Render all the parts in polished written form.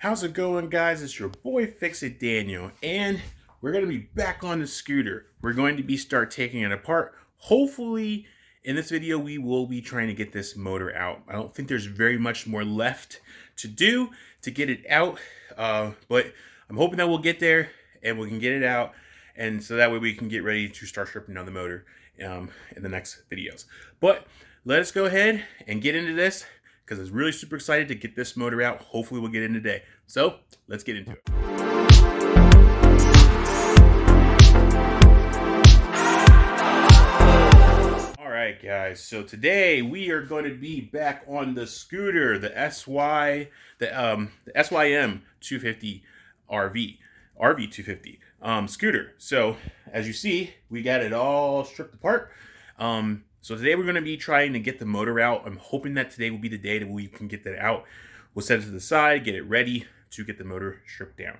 How's it going, guys? It's your boy Fix It Daniel, and we're gonna be back on the scooter. We're going to start taking it apart. Hopefully, in this video, we will be trying to get this motor out. I don't think there's very much more left to do to get it out, but I'm hoping that we'll get there and we can get it out, and so that way we can get ready to start stripping down the motor in the next videos. But let us go ahead and get into this, because I was really super excited to get this motor out. Hopefully we'll get in today. So let's get into it. All right, guys. So today we are going to be back on the scooter, the SYM 250 RV250 scooter. So as you see, we got it all stripped apart. So today we're going to be trying to get the motor out. I'm hoping that today will be the day that we can get that out. We'll set it to the side, get it ready to get the motor stripped down.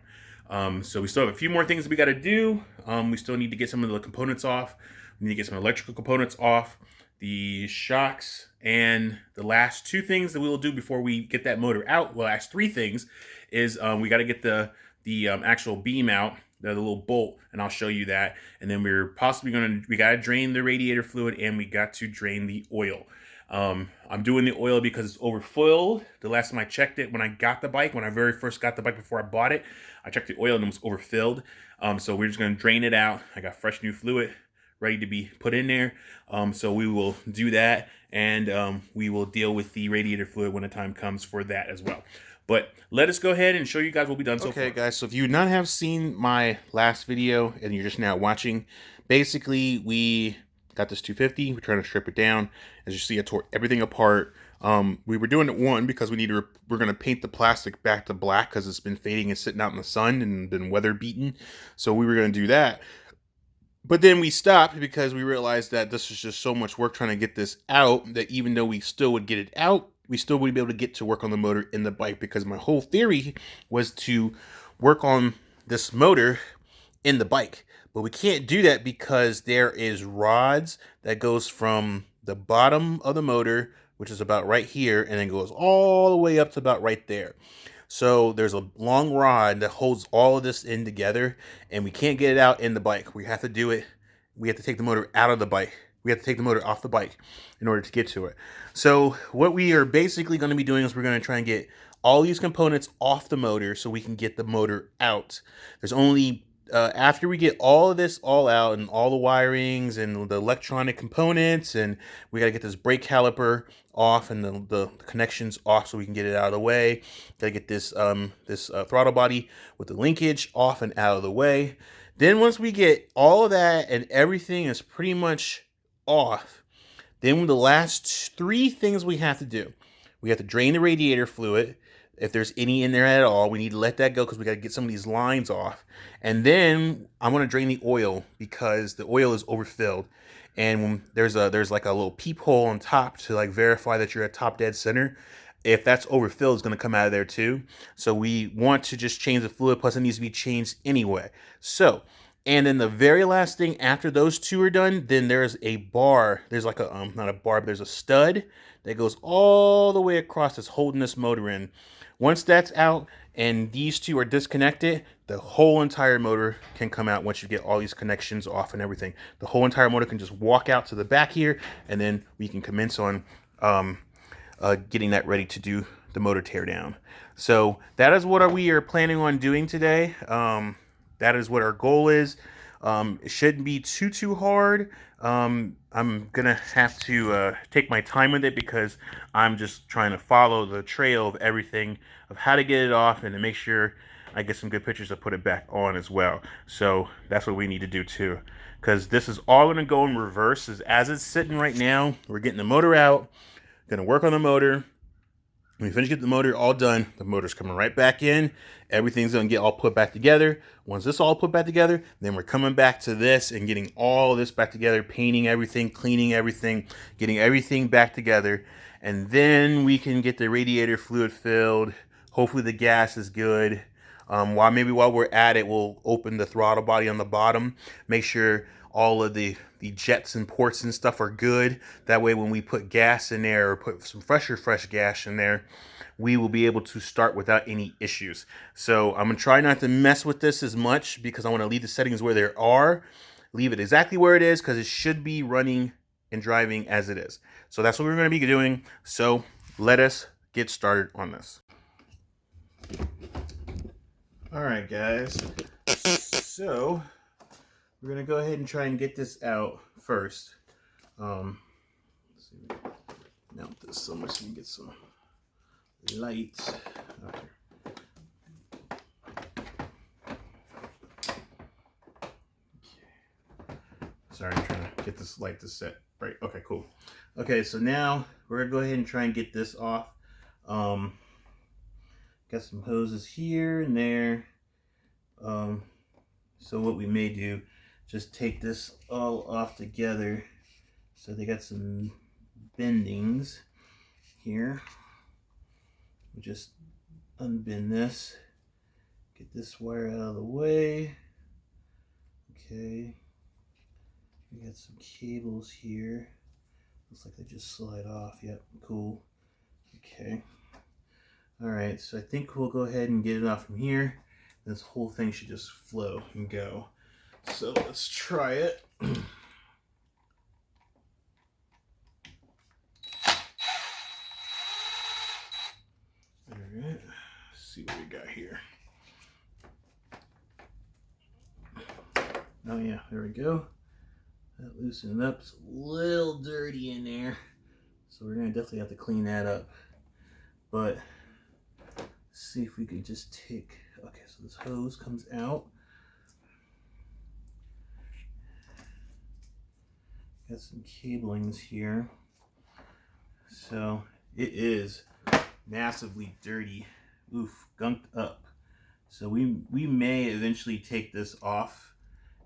So we still have a few more things that we got to do. We still need to get some of the components off. We need to get some electrical components off, the shocks, and the last two things that we will do before we get that motor out, well, last three things, is we got to get the actual beam out, the little bolt, and I'll show you that. And then we're possibly we got to drain the radiator fluid, and we got to drain the oil. I'm doing the oil because it's overfilled. The last time I checked it, when I got the bike, when I very first got the bike before I bought it, I checked the oil and it was overfilled. So we're just going to drain it out. I got fresh new fluid ready to be put in there. So we will do that, and we will deal with the radiator fluid when the time comes for that as well. But let us go ahead and show you guys what we've done so far. Okay, guys, so if you not have seen my last video and you're just now watching, basically we got this 250. We're trying to strip it down. As you see, I tore everything apart. We were doing it because we're going to paint the plastic back to black because it's been fading and sitting out in the sun and been weather beaten. So we were going to do that. But then we stopped because we realized that this is just so much work trying to get this out that even though we still would get it out, we still wouldn't be able to get to work on the motor in the bike, because my whole theory was to work on this motor in the bike. But we can't do that because there is rods that goes from the bottom of the motor, which is about right here, and then goes all the way up to about right there. So there's a long rod that holds all of this in together, and we can't get it out in the bike. We have to do it. We have to take the motor out of the bike. We have to take the motor off the bike in order to get to it. So what we are basically going to be doing is we're going to try and get all these components off the motor so we can get the motor out. There's only, after we get all of this all out and all the wirings and the electronic components, and we got to get this brake caliper off and the connections off so we can get it out of the way. Got to get this throttle body with the linkage off and out of the way. Then once we get all of that and everything is pretty much off, then the last three things we have to do: we have to drain the radiator fluid. If there's any in there at all, we need to let that go because we got to get some of these lines off. And then I'm going to drain the oil because the oil is overfilled. And there's like a little peephole on top to like verify that you're at top dead center. If that's overfilled, it's going to come out of there too. So we want to just change the fluid, plus it needs to be changed anyway. So, and then the very last thing after those two are done, then there's a bar. There's like a, not a bar, but there's a stud that goes all the way across that's holding this motor in. Once that's out and these two are disconnected, the whole entire motor can come out once you get all these connections off and everything. The whole entire motor can just walk out to the back here, and then we can commence on getting that ready to do the motor tear down. So that is what we are planning on doing today. That is what our goal is. It shouldn't be too hard. I'm gonna have to take my time with it because I'm just trying to follow the trail of everything, of how to get it off and to make sure I get some good pictures to put it back on as well. So that's what we need to do too, because this is all gonna go in reverse. As it's sitting right now, we're getting the motor out, gonna work on the motor. When we finish getting the motor all done, the motor's coming right back in. Everything's going to get all put back together. Once this all put back together, then we're coming back to this and getting all this back together, painting everything, cleaning everything, getting everything back together. And then we can get the radiator fluid filled. Hopefully the gas is good. While we're at it, we'll open the throttle body on the bottom, make sure all of the jets and ports and stuff are good. That way when we put gas in there or put some fresh gas in there, we will be able to start without any issues. So I'm gonna try not to mess with this as much because I want to leave the settings where they are, leave it exactly where it is, because it should be running and driving as it is. So that's what we're going to be doing. So let us get started on this. All right, guys. So we're going to go ahead and try and get this out first. Let's see, mount this so much so we can get some lights out here. Sorry, I'm trying to get this light to set right. Okay, cool. Okay, so now we're gonna go ahead and try and get this off. Got some hoses here and there. So what we may do, just take this all off together. So they got some bendings here. We just unbend this, get this wire out of the way. Okay. We got some cables here. Looks like they just slide off. Yep, cool. Okay. Alright, so I think we'll go ahead and get it off from here. This whole thing should just flow and go. So let's try it. Alright, let's see what we got here. Oh yeah, there we go. That loosened up. It's a little dirty in there, so we're gonna definitely have to clean that up. But let's see if we can just take, okay, so this hose comes out. Got some cablings here. So it is massively dirty. Oof, gunked up. So we may eventually take this off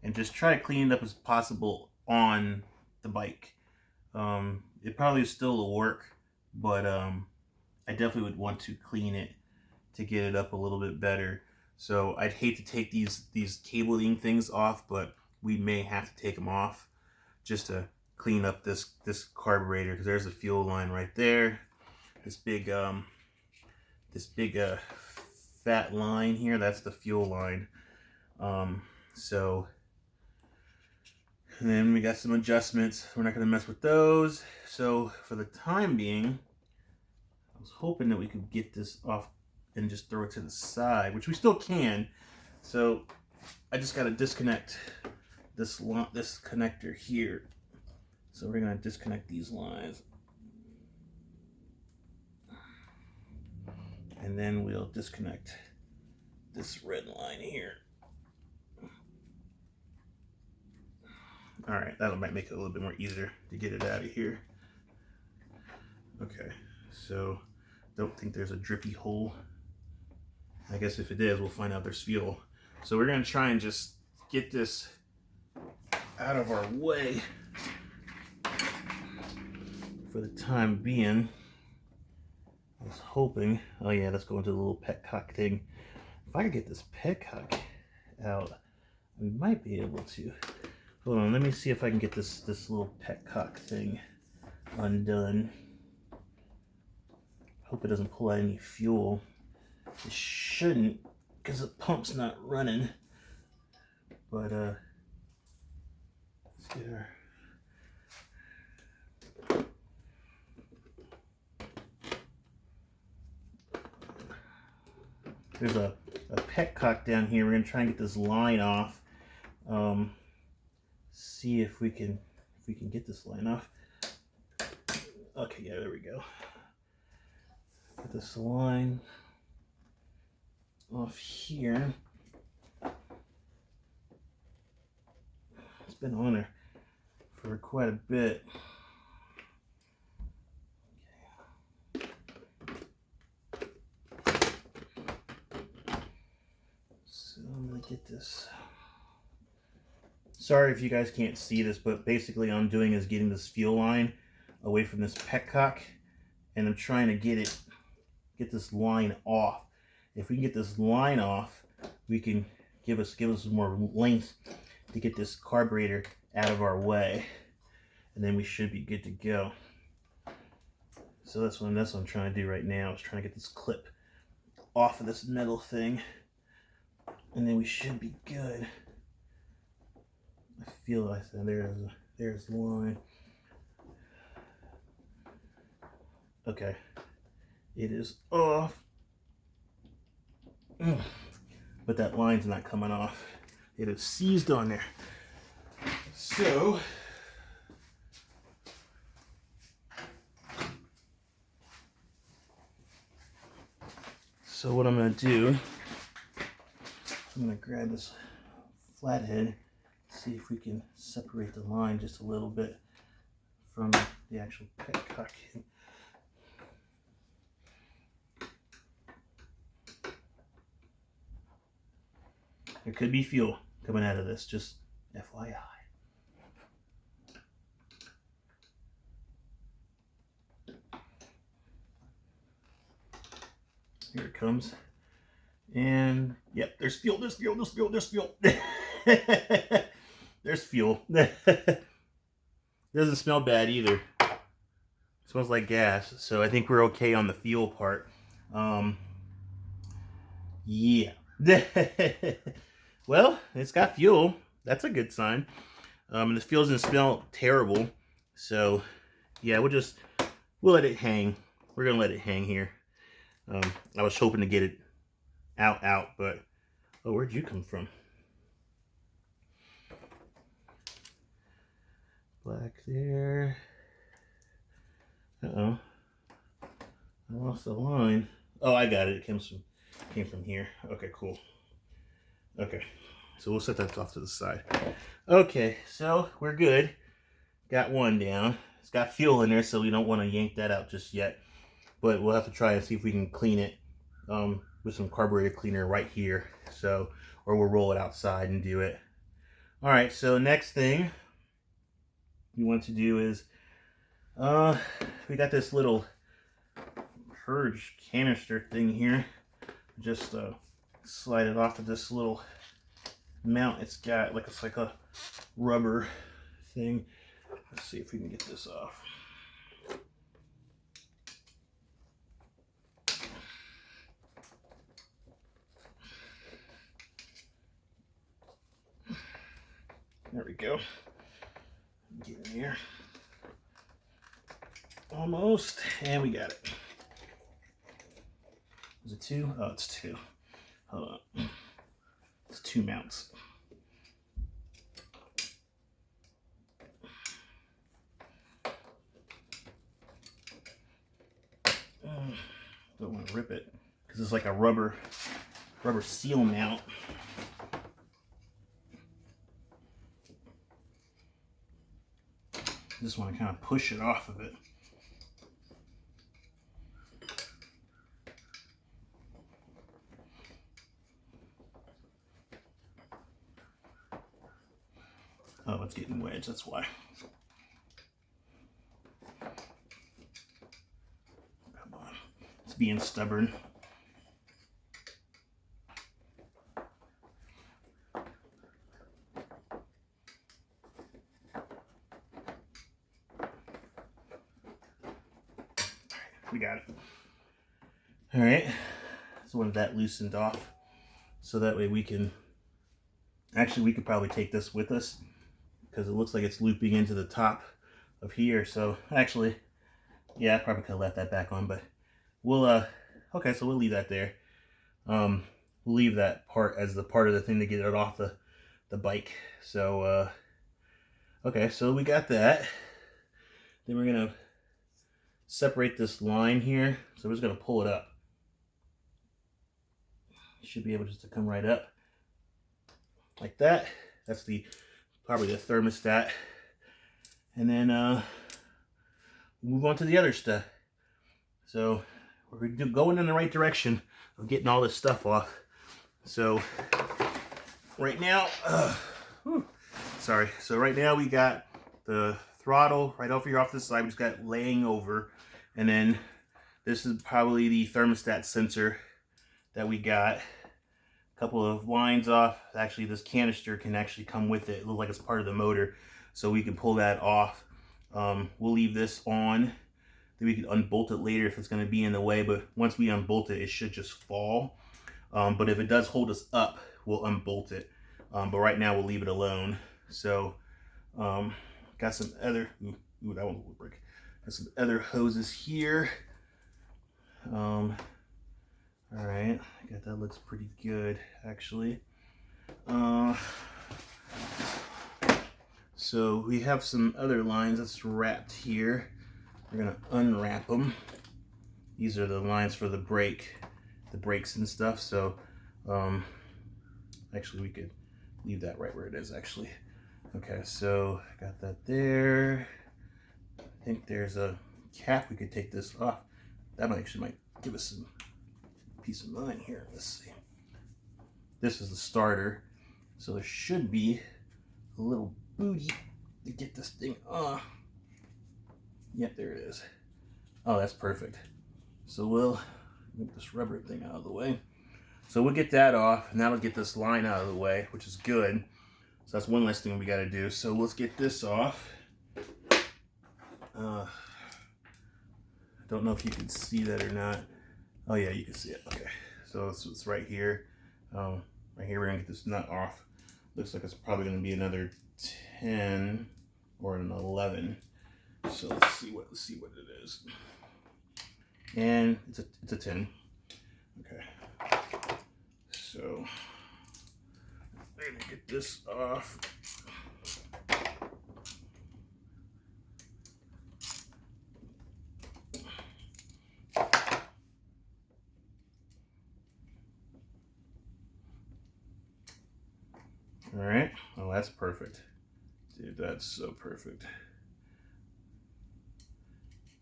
and just try to clean it up as possible on the bike. It probably still will work, but I definitely would want to clean it to get it up a little bit better. So I'd hate to take these cabling things off, but we may have to take them off just to clean up this carburetor, because there's a fuel line right there. This big fat line here, that's the fuel line. And then we got some adjustments. We're not going to mess with those. So for the time being, I was hoping that we could get this off and just throw it to the side, which we still can. So I just got to disconnect this connector here. So we're going to disconnect these lines. And then we'll disconnect this red line here. All right, that might make it a little bit more easier to get it out of here. Okay, so don't think there's a drippy hole. I guess if it is, we'll find out there's fuel. So we're gonna try and just get this out of our way for the time being. I was hoping, oh yeah, let's go into the little petcock thing. If I could get this petcock out, we might be able to. Hold on, let me see if I can get this little petcock thing undone. Hope it doesn't pull out any fuel. It shouldn't, because the pump's not running. But let's get our there's a petcock down here. We're gonna try and get this line off. See if we can get this line off. Okay, yeah, there we go. Get this line off here. It's been on there for quite a bit. So I'm gonna get this. Sorry if you guys can't see this, but basically all I'm doing is getting this fuel line away from this petcock, and I'm trying to get this line off. If we can get this line off, we can give us more length to get this carburetor out of our way, and then we should be good to go. So that's what I'm trying to do right now, is trying to get this clip off of this metal thing, and then we should be good. I feel like there's the line. Okay, it is off. But that line's not coming off. It is seized on there. So what I'm going to do, I'm going to grab this flathead, see if we can separate the line just a little bit from the actual petcock. There could be fuel coming out of this, just FYI. Here it comes. And yep, there's fuel, there's fuel, there's fuel, there's fuel. There's fuel. Doesn't smell bad either. It smells like gas, so I think we're okay on the fuel part. Yeah. Well, it's got fuel. That's a good sign. And the fuel doesn't smell terrible. So yeah, we'll let it hang. We're gonna let it hang here. I was hoping to get it out, but oh, where'd you come from? Black there. Uh-oh. I lost the line. Oh, I got it. It came from here. Okay, cool. Okay, so we'll set that off to the side. Okay, so we're good. Got one down. It's got fuel in there, so we don't want to yank that out just yet. But we'll have to try and see if we can clean it with some carburetor cleaner right here. So, or we'll roll it outside and do it. All right, so next thing we want to do is, we got this little purge canister thing here. Just slide it off of this little mount it's got. It's like a rubber thing. Let's see if we can get this off. There we go. Get in here. Almost. And we got it. Is it two? Oh, it's two. Hold on. It's two mounts. Don't want to rip it because it's like a rubber seal mount. Just want to kind of push it off of it. Oh, it's getting wedged, that's why. Come on, it's being stubborn. We got it. All right, so when that loosened off, so that way we can, actually we could probably take this with us because it looks like it's looping into the top of here. So actually, yeah, I probably could have left that back on, but we'll, okay, so we'll leave that there. We'll leave that part as the part of the thing to get it off the bike. So, okay, so we got that. Then we're gonna separate this line here. So we're just gonna pull it up. Should be able just to come right up like that. That's probably the thermostat. And then move on to the other stuff. So we're going in the right direction of getting all this stuff off. So right now, sorry. So right now we got the throttle right over here off this side. We just got it laying over. And then this is probably the thermostat sensor that we got. A couple of lines off. Actually, this canister can actually come with it. It looks like it's part of the motor. So we can pull that off. We'll leave this on. Then we can unbolt it later if it's going to be in the way, but once we unbolt it, it should just fall. But if it does hold us up, we'll unbolt it. But right now we'll leave it alone. So got some other, ooh, that one will break. Got some other hoses here. All right, I got that, looks pretty good actually. So we have some other lines that's wrapped here. We're gonna unwrap them. These are the lines for the brakes and stuff. So actually we could leave that right where it is actually. Okay, so I got that there. I think there's a cap, we could take this off. That might give us some peace of mind here. Let's see. This is the starter. So there should be a little booty to get this thing off. Yep, there it is. Oh, that's perfect. So we'll get this rubber thing out of the way. So we'll get that off, and that'll get this line out of the way, which is good. So that's one less thing we got to do. So let's get this off. I don't know if you can see that or not. Oh yeah, you can see it. Okay, so it's right here. Right here, we're gonna get this nut off. Looks like it's probably gonna be another 10 or an 11. So let's see what it is. And it's a 10. Okay. So we're gonna get this off. All right. Oh, that's perfect. Dude, that's so perfect.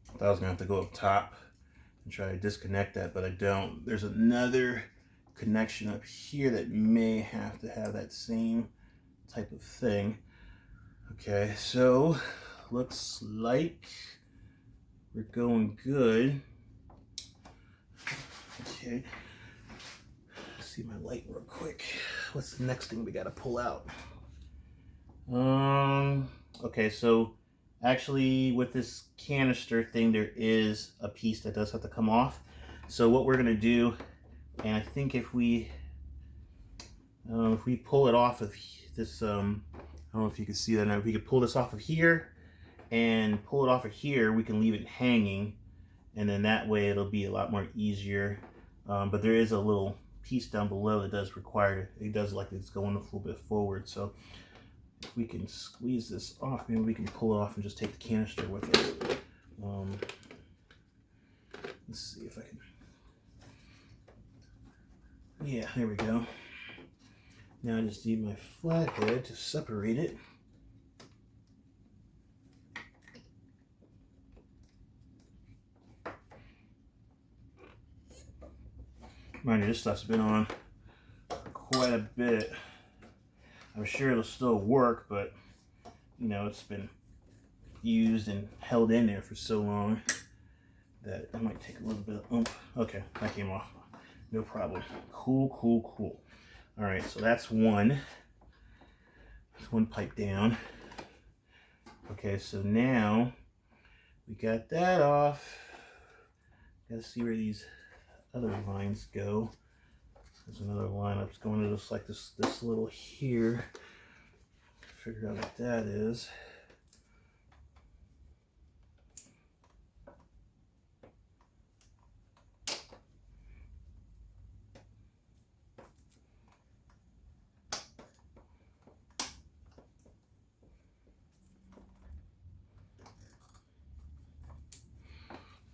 I thought I was gonna have to go up top and try to disconnect that, but I don't. There's another connection up here that may have to have that same type of thing. Okay, so looks like we're going good. Okay, let's see my light real quick. What's the next thing we gotta pull out? Okay, so actually with this canister thing, there is a piece that does have to come off. So what we're gonna do, and I think if we pull it off of this, I don't know if you can see that now, if we could pull this off of here and pull it off of here, we can leave it hanging, and then that way it'll be a lot more easier. But there is a little piece down below that does require, it does like it's going a little bit forward. So if we can squeeze this off, maybe we can pull it off and just take the canister with us. Let's see if I can. Yeah, there we go. Now I just need my flathead to separate it. Mind you, this stuff's been on quite a bit. I'm sure it'll still work, but you know, it's been used and held in there for so long that it might take a little bit of oomph. Okay, that came off. No problem. Cool, cool, cool. All right, so that's one. That's one pipe down. Okay, so now we got that off. Gotta see where these other lines go. There's another line that's going to just like this little here. Figure out what that is.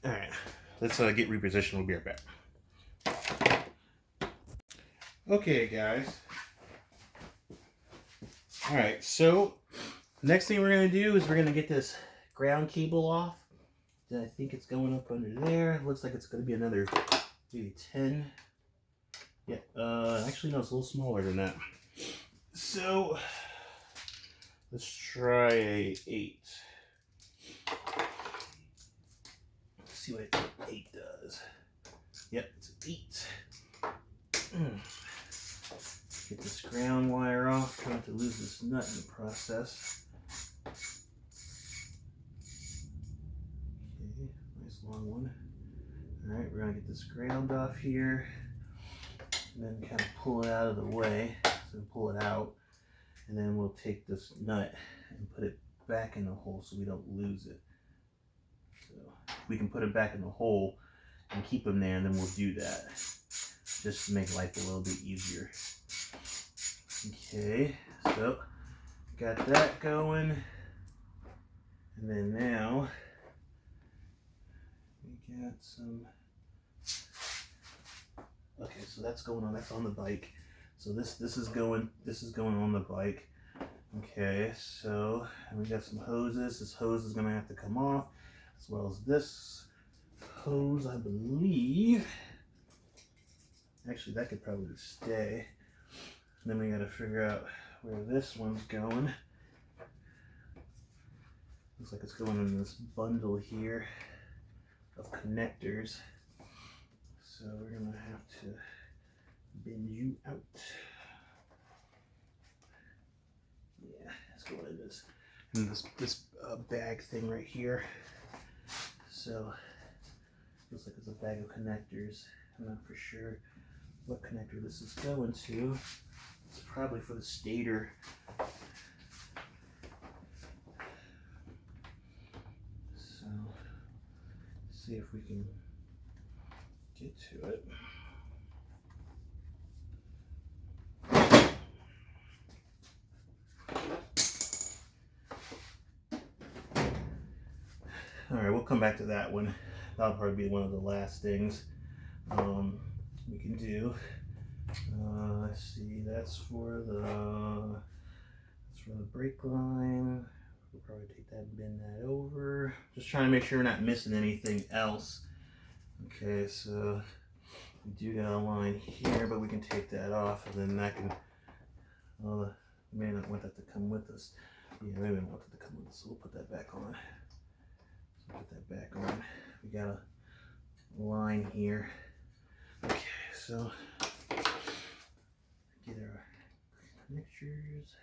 All right, let's get repositioned. We'll be right back. Okay, guys. All right, so next thing we're gonna do is we're gonna get this ground cable off. I think it's going up under there. It looks like it's gonna be another maybe 10. Yeah, actually no, it's a little smaller than that. So let's try a 8. Let's see what an 8 does. Yep, it's an 8. Get this ground wire off. Try not to lose this nut in the process. Okay, nice Alright, we're going to get this ground off here and then kind of pull it out of the way. So pull it out, and then we'll take this nut and put it back in the hole so we don't lose it. So we can put it back in the hole and keep them there, and then we'll do that just to make life a little bit easier. Okay, so got that going, and then now we got some. Okay, so that's going on. That's on the bike. So this is going on the bike. Okay, so we got some hoses. This hose is gonna have to come off, as well as this hose, I believe. Actually, that could probably stay. And then we gotta figure out where this one's going. Looks like it's going in this bundle here of connectors. So we're gonna have to bend you out. Yeah, it's going in this bag thing right here. So looks like it's a bag of connectors. I'm not for sure what connector this is going to. It's probably for the stator. So let's see if we can get to it. All right, we'll come back to that one. That'll probably be one of the last things we can do. Let's see, that's for the brake line. We'll probably take that and bend that over. Just trying to make sure we're not missing anything else. Okay, so we do got a line here, but we can take that off, and then that can. We may not want that to come with us. Yeah, maybe we don't want that to come with us, so we'll put that back on. So put that back on. We got a line here. Okay, so get our mixtures.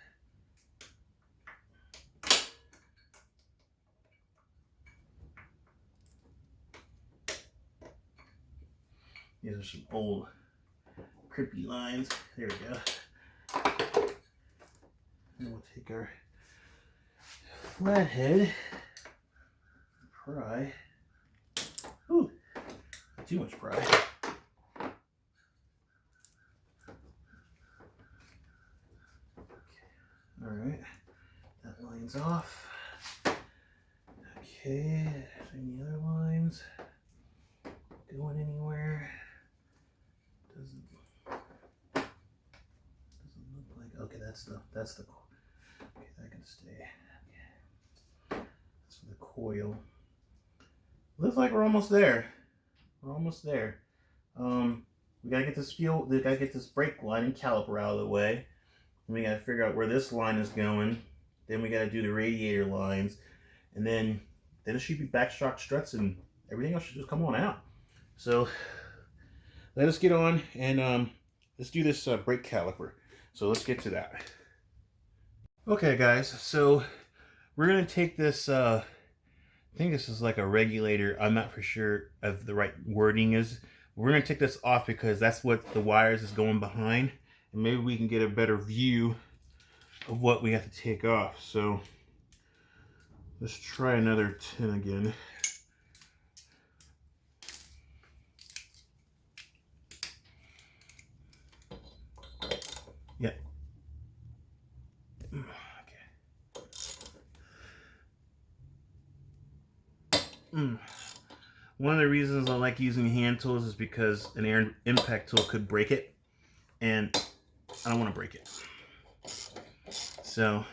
These are some old crimpy lines. There we go. And we'll take our flathead, pry. Ooh, too much pry. All right, that line's off. Okay, any other lines going anywhere? Doesn't look like. Okay, that's the. Okay, that can stay. Okay. That's for the coil. Looks like we're almost there. We're almost there. We gotta get this we gotta get this brake line and caliper out of the way. And we gotta figure out where this line is going. Then we gotta do the radiator lines, and then it should be backstroke struts, and everything else should just come on out. So let us get on and let's do this brake caliper. So let's get to that. Okay, guys. So we're gonna take this. I think this is like a regulator. I'm not for sure of the right wording is. We're gonna take this off because that's what the wires is going behind, and maybe we can get a better view of what we have to take off. So let's try another 10 again. Yep. Okay. One of the reasons I like using hand tools is because an air impact tool could break it, and I don't want to break it. So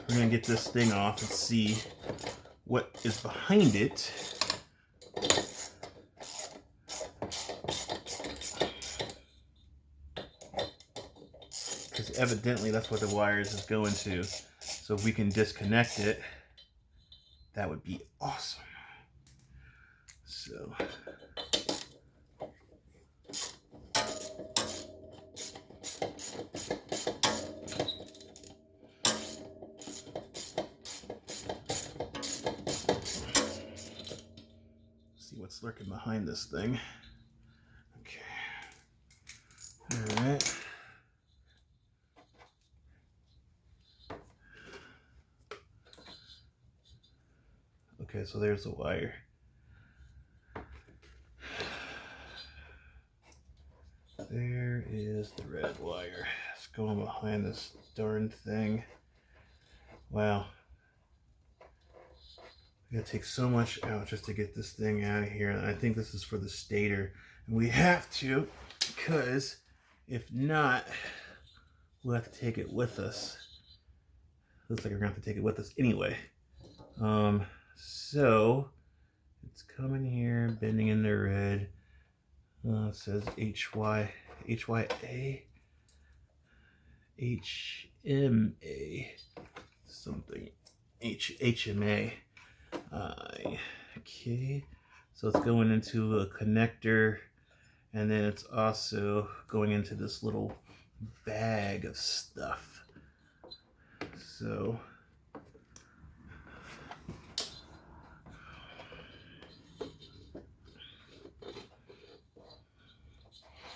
we're going to get this thing off and see what is behind it. Because evidently that's what the wires is going to. So if we can disconnect it, that would be awesome. So see what's lurking behind this thing. Okay. All right. Okay, so there's the wire. There is the red wire. It's going behind this darn thing. Wow. I gotta take so much out just to get this thing out of here. And I think this is for the stator. And we have to, because if not, we'll have to take it with us. Looks like we're gonna have to take it with us anyway. So it's coming here, bending in the red. It says HYA, HMA, something, HMA. Okay, so it's going into a connector, and then it's also going into this little bag of stuff. So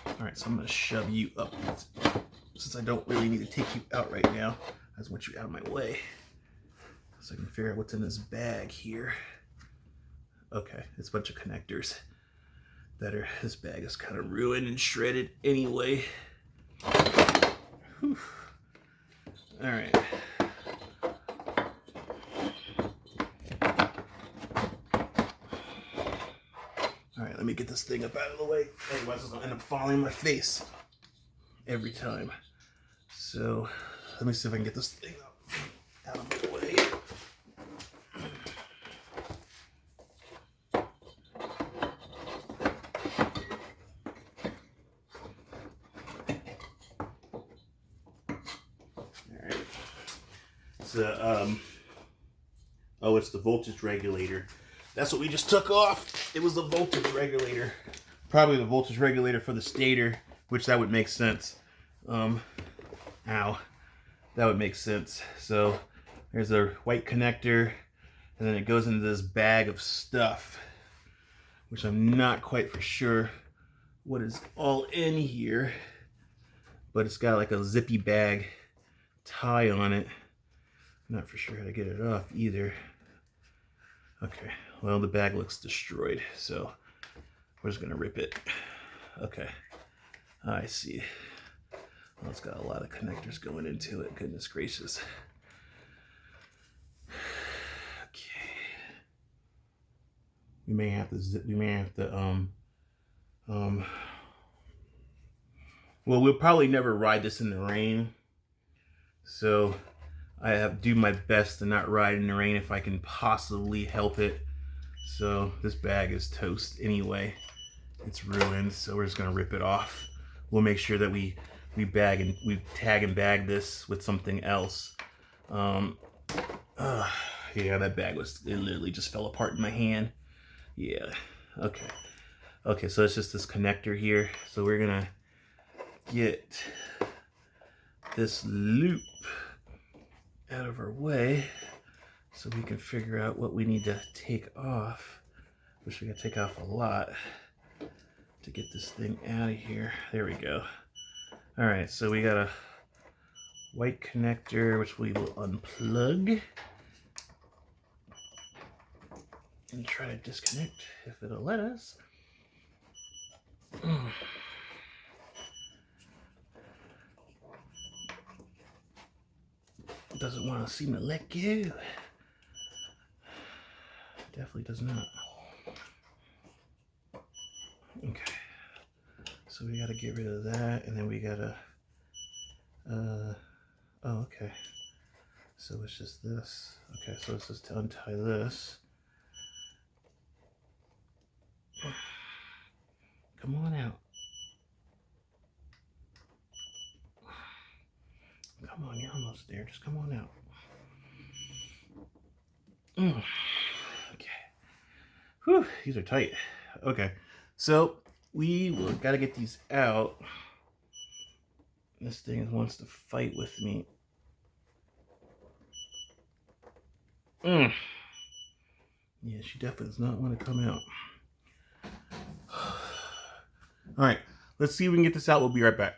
all right, so I'm gonna shove you up since I don't really need to take you out right now. I just want you out of my way so I can figure out what's in this bag here. Okay, it's a bunch of connectors that are, this bag is kind of ruined and shredded anyway. Whew. All right. All right, let me get this thing up out of the way. Otherwise, it's gonna end up falling in my face every time. So, let me see if I can get this thing up out of my way. All right. Oh, it's the voltage regulator. That's what we just took off. It was the voltage regulator. Probably the voltage regulator for the stator, which that would make sense. Ow. That would make sense. So there's a white connector, and then it goes into this bag of stuff, which I'm not quite for sure what is all in here, but it's got like a zippy bag tie on it. I'm not for sure how to get it off either. Okay, well, the bag looks destroyed, so we're just gonna rip it. Okay, I see. Well, it's got a lot of connectors going into it, goodness gracious. Okay. We may have to well, we'll probably never ride this in the rain, so I have to do my best to not ride in the rain if I can possibly help it. So this bag is toast anyway. It's ruined, so we're just gonna rip it off. We'll make sure that we tag and bag this with something else. Yeah, that bag it literally just fell apart in my hand. Yeah, okay. Okay, so it's just this connector here. So we're gonna get this loop out of our way so we can figure out what we need to take off, which we gotta take off a lot to get this thing out of here. There we go. All right, so we got a white connector which we will unplug and try to disconnect if it'll let us. Doesn't want to seem to let go. Definitely does not. Okay, so we got to get rid of that, and then we got to oh, okay, so it's just this. Okay, so it's just to untie this. Come on out. Come on, you're almost there. Just come on out. Okay. Whew, these are tight. Okay, so we got to get these out. This thing wants to fight with me. Yeah, she definitely does not want to come out. All right, let's see if we can get this out. We'll be right back.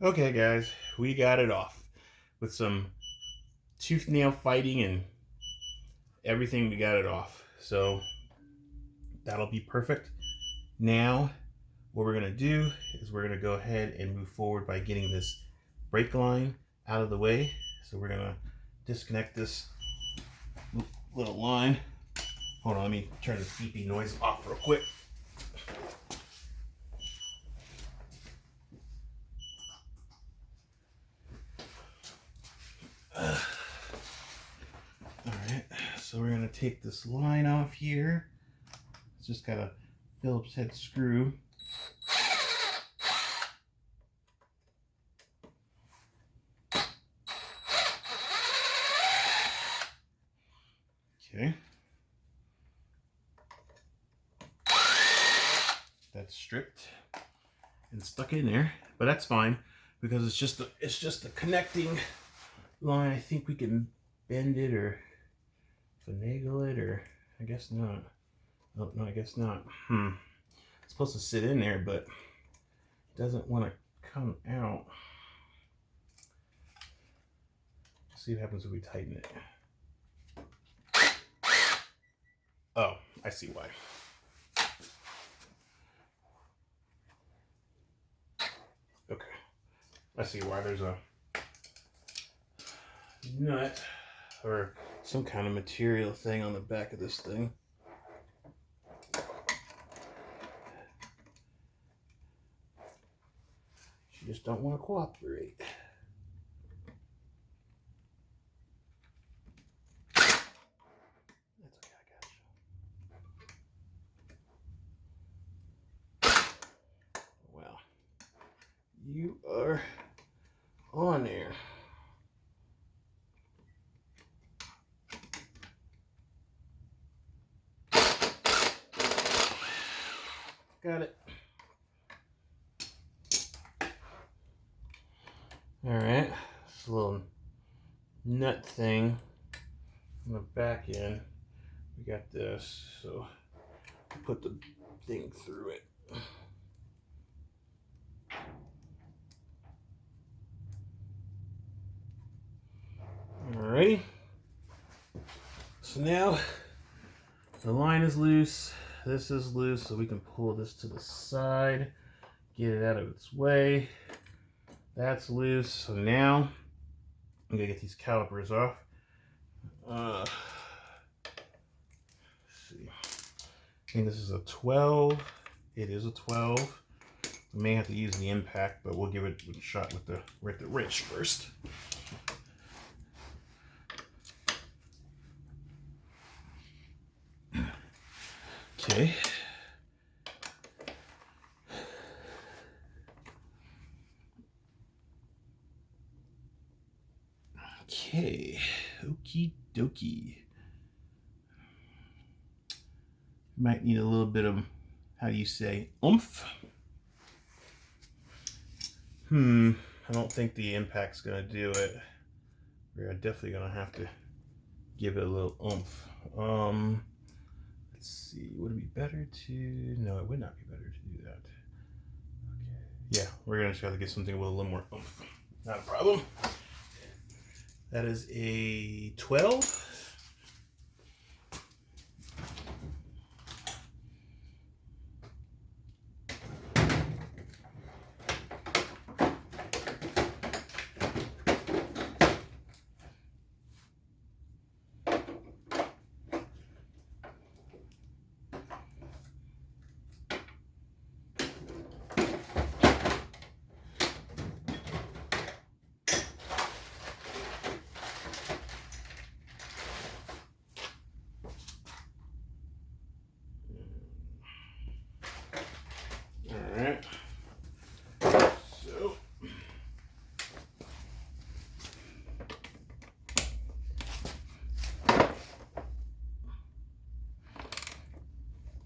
Okay, guys, we got it off with some tooth nail fighting and everything. We got it off, so that'll be perfect. Now, what we're gonna do is we're gonna go ahead and move forward by getting this brake line out of the way. So we're gonna disconnect this little line. Hold on, let me turn this beeping noise off real quick. Alright, so we're going to take this line off here. It's just got a Phillips head screw. Okay. That's stripped and stuck in there, but that's fine because it's just a connecting line. I think we can bend it or finagle it, or I guess not. Oh, no, I guess not. It's supposed to sit in there, but it doesn't want to come out. Let's see what happens if we tighten it. Oh, I see why. Okay, I see why. There's a nut or some kind of material thing on the back of this thing. You just don't want to cooperate. That's okay, I got you. Well, you are on there. Got it. All right, this little nut thing on the back end. We got this, so put the thing through it. Alrighty. So now the line is loose. This is loose, so we can pull this to the side, get it out of its way. That's loose. So now I'm gonna get these calipers off. Let's see. I think this is a 12. It is a 12. We may have to use the impact, but we'll give it a shot with the wrench first. Okay. Okay. Okie dokie. Might need a little bit of, how do you say, oomph? I don't think the impact's gonna do it. We're definitely gonna have to give it a little oomph. Let's see, would it be better to, no, it would not be better to do that. Okay, yeah, we're gonna just have to get something with a little more oomph. Not a problem. That is a 12. Alright, so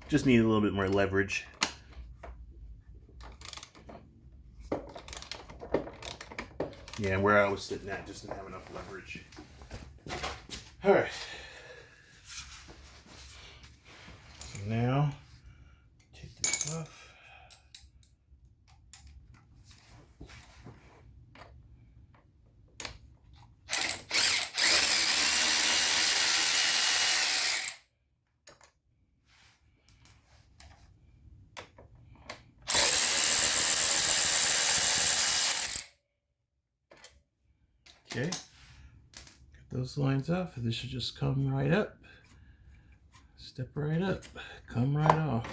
just need a little bit more leverage. Yeah, where I was sitting at just didn't have enough leverage. Alright. So now, take Okay, get those lines off. This should just come right up. Step right up, come right off.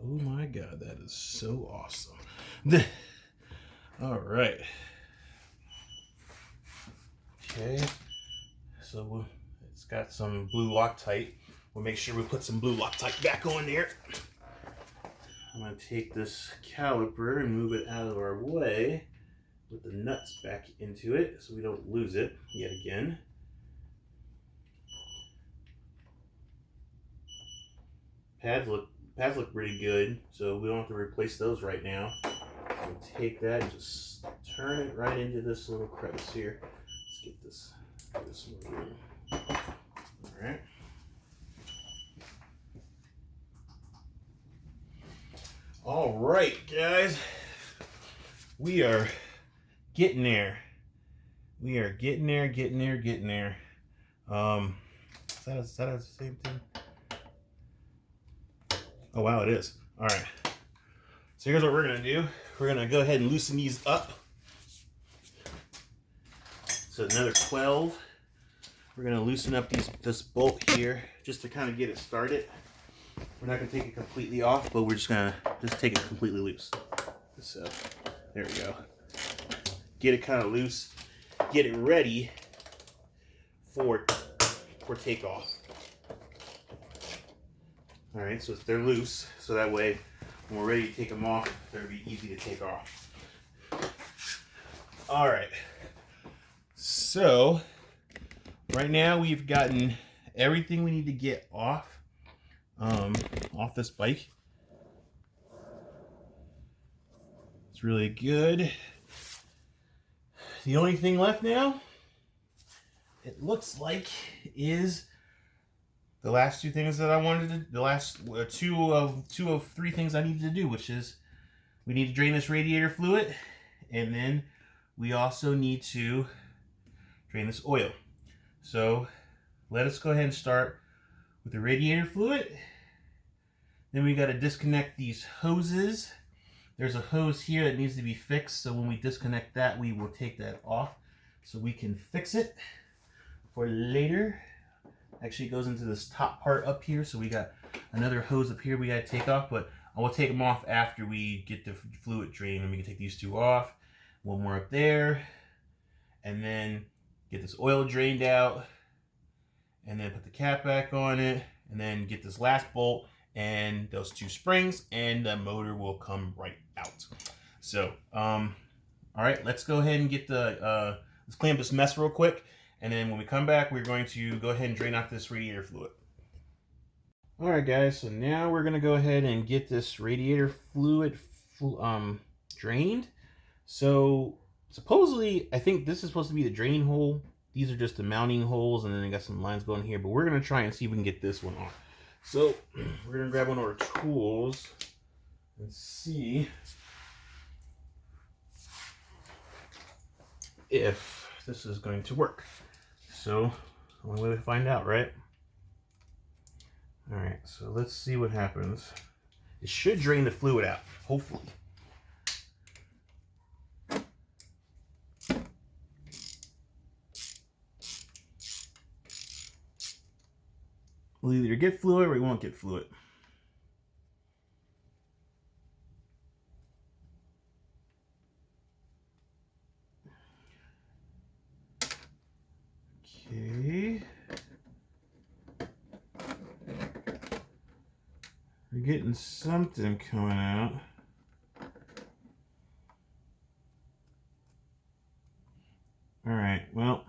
Oh my God, that is so awesome. All right. Okay, so it's got some blue Loctite. We'll make sure we put some blue Loctite back on there. I'm gonna take this caliper and move it out of our way with the nuts back into it so we don't lose it yet again. Pads look pretty good, so we don't have to replace those right now. So take that and just turn it right into this little crevice here. Let's get this more room. All right. All right, guys. We are getting there. We are getting there. Is that the same thing? Oh, wow, it is. All right. So here's what we're going to do. We're going to go ahead and loosen these up. So another 12. We're going to loosen up this bolt here just to kind of get it started. We're not going to take it completely off, but we're just going to take it completely loose. So there we go. Get it kind of loose. Get it ready for takeoff. All right, so they're loose, so that way when we're ready to take them off, they'll be easy to take off. All right, so right now we've gotten everything we need to get off this bike. It's really good. The only thing left now, it looks like, is the last two things that I wanted to, the last two of three things I needed to do, which is we need to drain this radiator fluid, and then we also need to drain this oil. So let us go ahead and start with the radiator fluid. Then we got to disconnect these hoses. There's a hose here that needs to be fixed, so when we disconnect that, we will take that off so we can fix it for later. Actually, it goes into this top part up here, so we got another hose up here we got to take off, but I will take them off after we get the fluid drained, and we can take these two off. One more up there, and then get this oil drained out, and then put the cap back on it, and then get this last bolt and those two springs, and the motor will come right out. So, all right, let's go ahead and get let's clean up this mess real quick. And then when we come back, we're going to go ahead and drain off this radiator fluid. All right, guys, so now we're going to go ahead and get this radiator fluid drained. So supposedly, I think this is supposed to be the drain hole. These are just the mounting holes, and then they got some lines going here. But we're going to try and see if we can get this one off. So we're going to grab one of our tools and see if this is going to work. So, only way to find out, right? All right, so let's see what happens. It should drain the fluid out, hopefully. We'll either get fluid or we won't get fluid. Okay. We're getting something coming out. All right, well,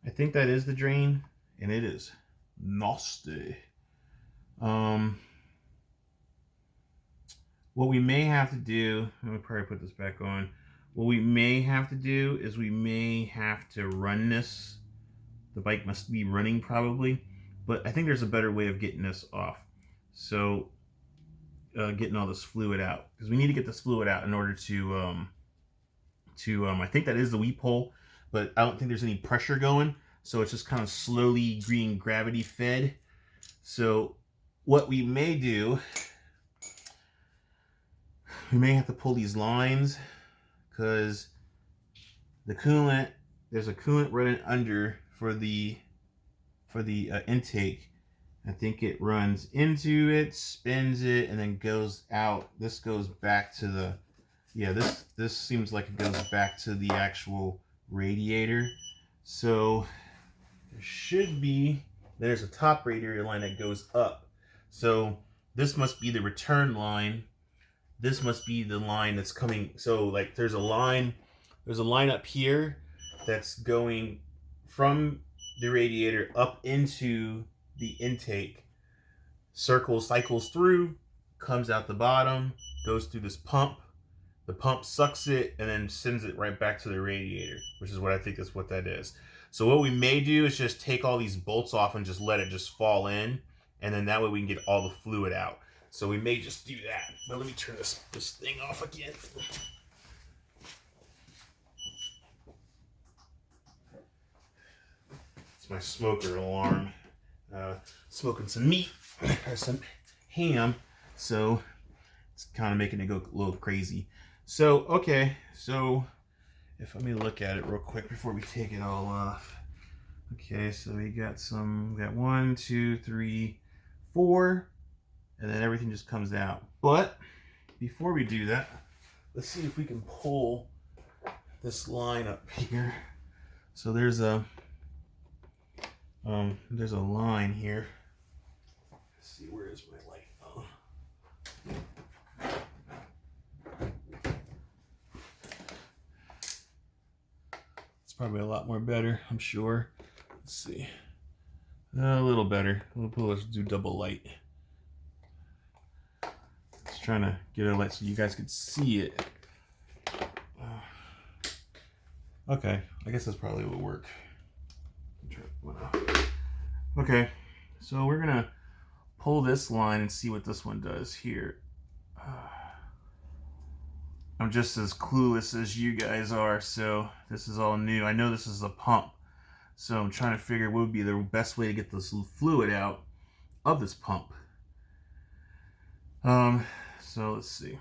I think that is the drain, and it is nasty. What we may have to do, let me probably put this back on. What we may have to do is we may have to run this. The bike must be running probably, but I think there's a better way of getting this off. So getting all this fluid out, because we need to get this fluid out in order to I think that is the weep hole, but I don't think there's any pressure going, so it's just kind of slowly being gravity fed. So what we may do, we may have to pull these lines, because the coolant there's a coolant running under for the intake. I think it runs into it, spins it, and then goes out. This goes back to the, yeah, this seems like it goes back to the actual radiator. So there should be, there's a top radiator line that goes up. So this must be the return line. This must be the line that's coming. So like there's a line up here that's going from the radiator up into the intake, cycles through, comes out the bottom, goes through this pump. The pump sucks it and then sends it right back to the radiator, which is what I think is what that is. So what we may do is just take all these bolts off and just let it just fall in, and then that way we can get all the fluid out. So we may just do that. But let me turn this thing off again. It's my smoker alarm. Smoking some meat or some ham, so it's kind of making it go a little crazy. So okay, so if let me look at it real quick before we take it all off. Okay, so we got 1, 2, 3, 4, and then everything just comes out. But before we do that, let's see if we can pull this line up here. So there's a line here. Let's see, where is my light? Oh. It's probably a lot more better, I'm sure. Let's see. A little better. Let's do double light. Just trying to get a light so you guys could see it. Okay, I guess that's probably what will work. Okay, so we're gonna pull this line and see what this one does here. I'm just as clueless as you guys are, so this is all new. I know this is a pump, so I'm trying to figure what would be the best way to get this fluid out of this pump. So let's see.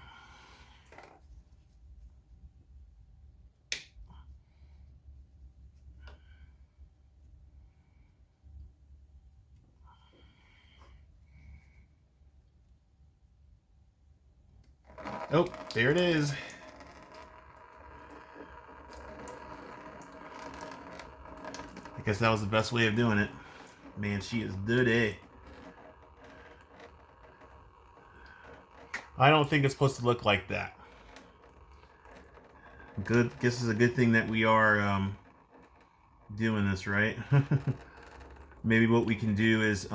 Oh, there it is. I guess that was the best way of doing it. Man, she is dirty. I don't think it's supposed to look like that. Good. Guess it's a good thing that we are doing this, right? Maybe what we can do is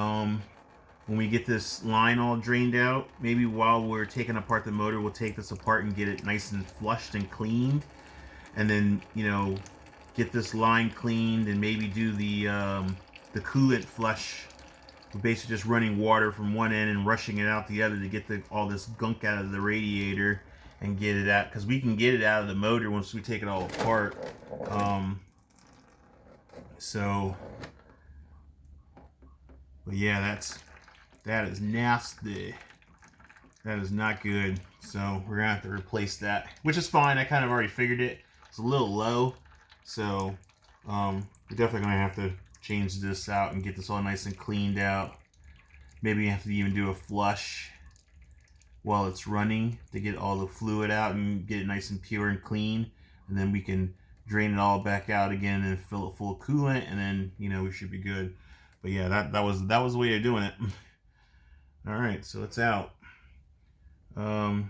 when we get this line all drained out, maybe while we're taking apart the motor, we'll take this apart and get it nice and flushed and cleaned, and then, you know, get this line cleaned and maybe do the coolant flush. We're basically just running water from one end and rushing it out the other to get all this gunk out of the radiator and get it out, because we can get it out of the motor once we take it all apart. But yeah, that is nasty. That is not good. So we're gonna have to replace that, which is fine. I kind of already figured it. It's a little low, so we're definitely gonna have to change this out and get this all nice and cleaned out. Maybe you have to even do a flush while it's running to get all the fluid out and get it nice and pure and clean, and then we can drain it all back out again and fill it full of coolant, and then, you know, we should be good. But yeah, that was the way of doing it. All right, so it's out. Oh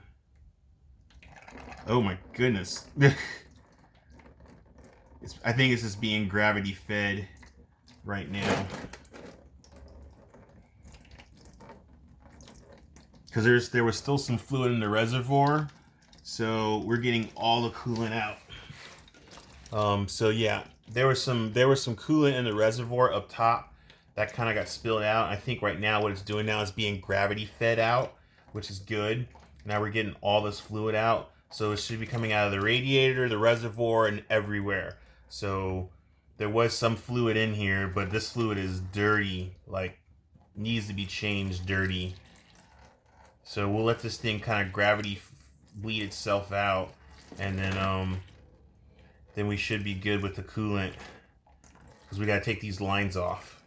my goodness. I think it's just being gravity fed right now. Because there was still some fluid in the reservoir, so we're getting all the coolant out. So yeah, there was some coolant in the reservoir up top that kind of got spilled out. I think right now what it's doing now is being gravity fed out, which is good. Now we're getting all this fluid out, so it should be coming out of the radiator, the reservoir, and everywhere. So there was some fluid in here, but this fluid is dirty, like needs to be changed dirty. So we'll let this thing kind of gravity bleed itself out, and then then we should be good with the coolant, because we got to take these lines off.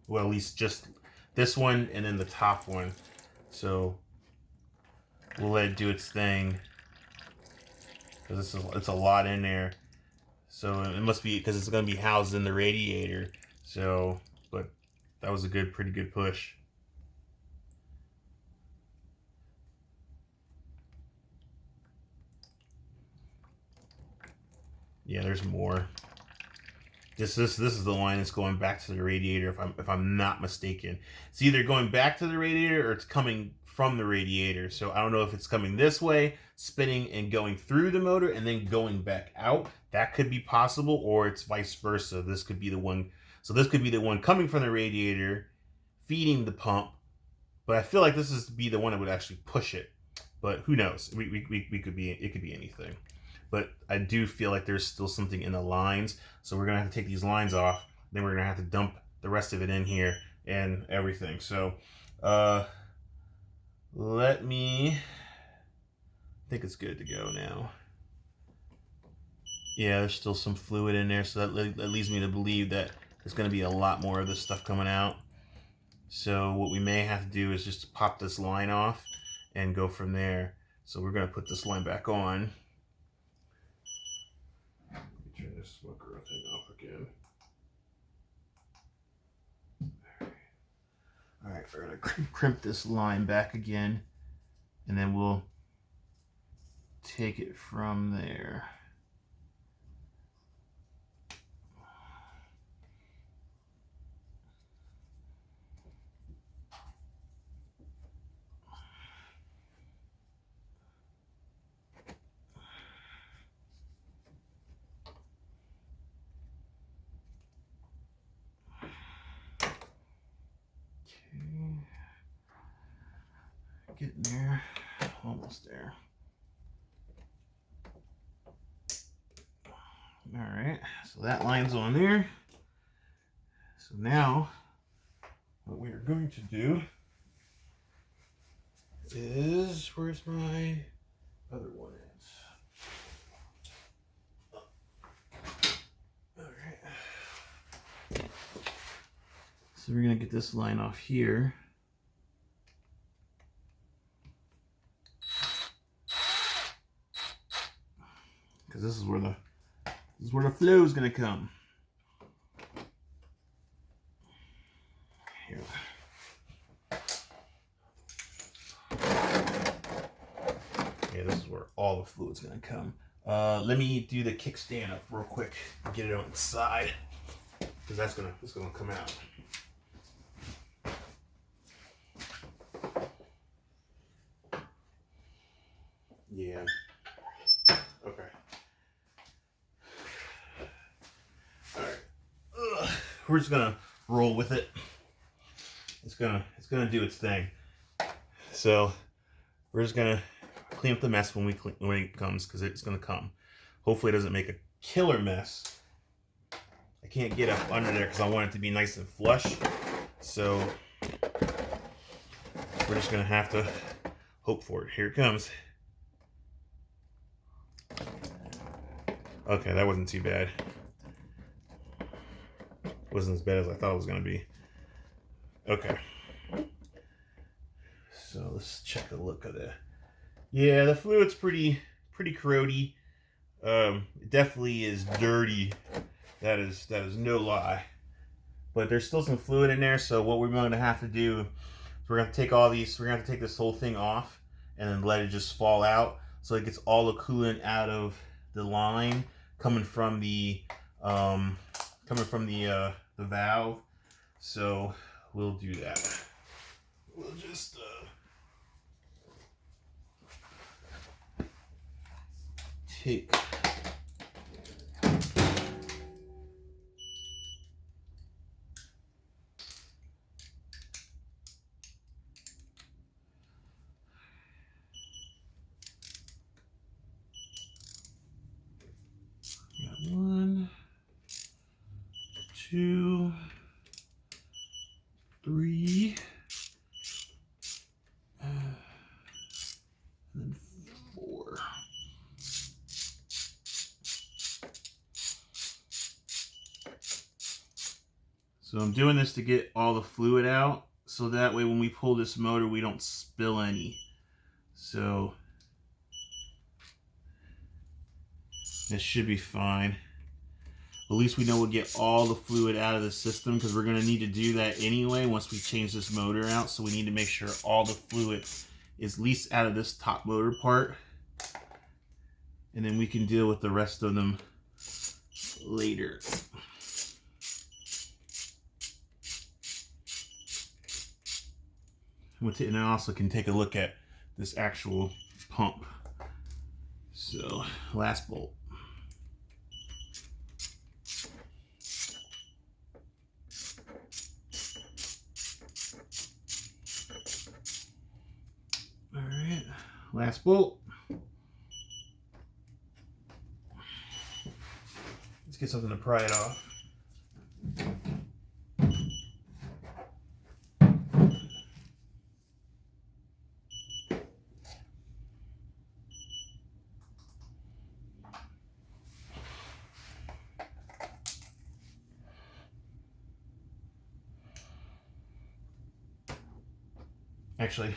Well, at least just this one and then the top one. So we'll let it do its thing, because it's a lot in there. So it must be because it's going to be housed in the radiator. So, but that was a pretty good push. Yeah, there's more. This is the line that's going back to the radiator, if I'm not mistaken. It's either going back to the radiator or it's coming from the radiator. So I don't know if it's coming this way, spinning and going through the motor and then going back out. That could be possible, or it's vice versa. This could be the one. So this could be the one coming from the radiator, feeding the pump. But I feel like this is to be the one that would actually push it. But who knows? We could be, it could be anything. But I do feel like there's still something in the lines. So we're going to have to take these lines off. Then we're going to have to dump the rest of it in here and everything. So let me, I think it's good to go now. Yeah, there's still some fluid in there. So that leads me to believe that there's going to be a lot more of this stuff coming out. So what we may have to do is just pop this line off and go from there. So we're going to put this line back on. Turn this smoker thing off again. All right, we're gonna crimp this line back again, and then we'll take it from there. Getting there, almost there. All right, so that line's on there. So now what we are going to do is, where's my other one is? All right. So we're gonna get this line off here. Because this is where the flow is going to come. Here. Yeah, this is where all the fluid's going to come. Let me do the kickstand up real quick. Get it on the side, because it's gonna come out. Yeah. Okay. All right. We're just gonna roll with it. It's gonna do its thing. So we're just gonna clean up the mess when it comes, because it's gonna come. Hopefully, it doesn't make a killer mess. I can't get up under there because I want it to be nice and flush. So we're just gonna have to hope for it. Here it comes. Okay, that wasn't too bad. Wasn't as bad as I thought it was gonna be. Okay. So let's check a look at it. Yeah, the fluid's pretty corrody. It definitely is dirty. That is no lie. But there's still some fluid in there, so what we're going to have to do is we're going to take all these, we're going to have to take this whole thing off and then let it just fall out, so it gets all the coolant out of the line coming from the valve. So we'll do that. We'll just take one, two, three, and then four. So I'm doing this to get all the fluid out, so that way when we pull this motor, we don't spill any. So this should be fine. At least we know we'll get all the fluid out of the system, because we're going to need to do that anyway once we change this motor out. So we need to make sure all the fluid is at least out of this top motor part. And then we can deal with the rest of them later. And I also can take a look at this actual pump. So, last bolt. All right, last bolt. Let's get something to pry it off. Actually,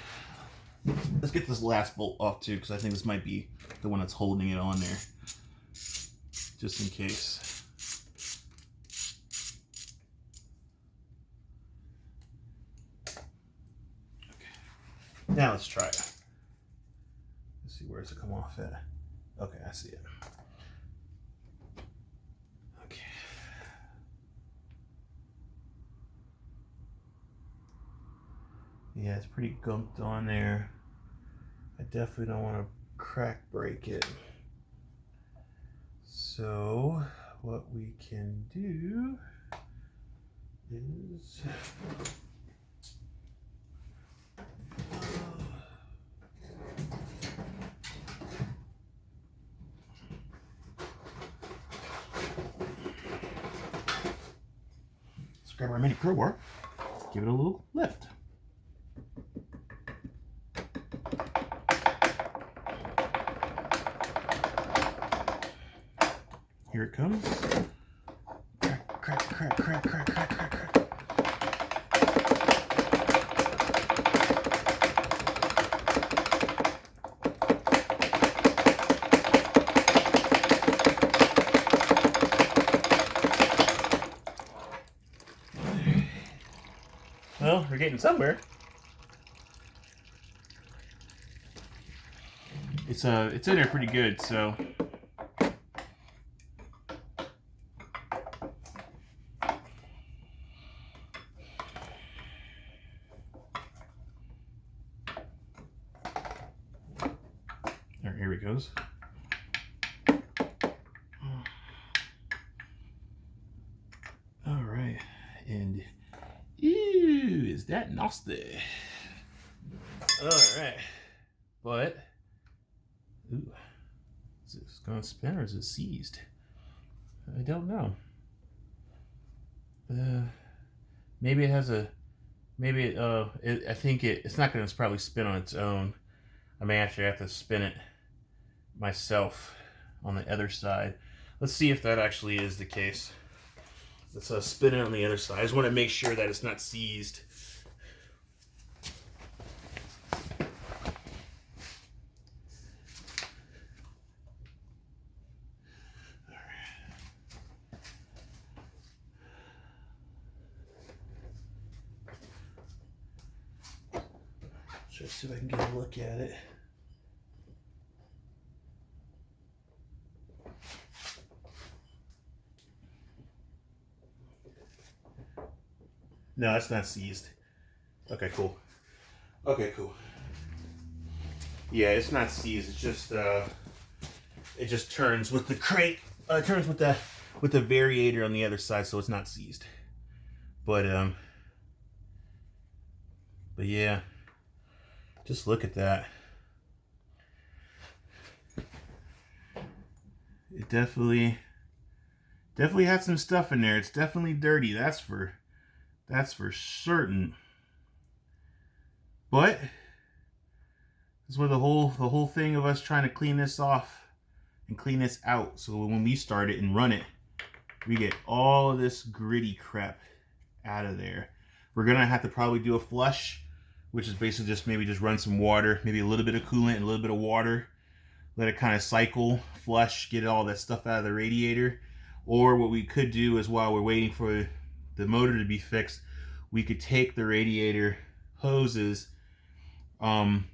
let's get this last bolt off too, because I think this might be the one that's holding it on there, just in case. Okay. Now let's try it. Let's see where it's come off at. Okay, I see it. Okay. Yeah, it's pretty gunked on there. I definitely don't want to crack break it. So what we can do is let's grab our mini crowbar, give it a little lift. Here it comes. Crack, crack, crack, crack, crack, crack, crack, crack. Well, we're getting somewhere. It's in there pretty good, so. Here it goes. All right, and ew, is that nasty? All right, but ooh, is this gonna spin or is it seized? I don't know. Maybe it has a. Maybe it. I think it's not gonna probably spin on its own. I may actually have to spin it myself on the other side. Let's see if that actually is the case. Let's spin it on the other side. I just want to make sure that it's not seized. Try to see if I can get a look at it. No, it's not seized. Okay, cool. Okay, cool. Yeah, it's not seized. It's just it just turns with the crank. It turns with the variator on the other side, so it's not seized. But yeah, just look at that. It definitely had some stuff in there. It's definitely dirty. That's for certain. But this is where the whole thing of us trying to clean this off and clean this out. So when we start it and run it, we get all of this gritty crap out of there. We're gonna have to probably do a flush, which is basically just maybe just run some water, maybe a little bit of coolant and a little bit of water, let it kind of cycle, flush, get all that stuff out of the radiator. Or what we could do is, while we're waiting for the motor to be fixed, we could take the radiator hoses, and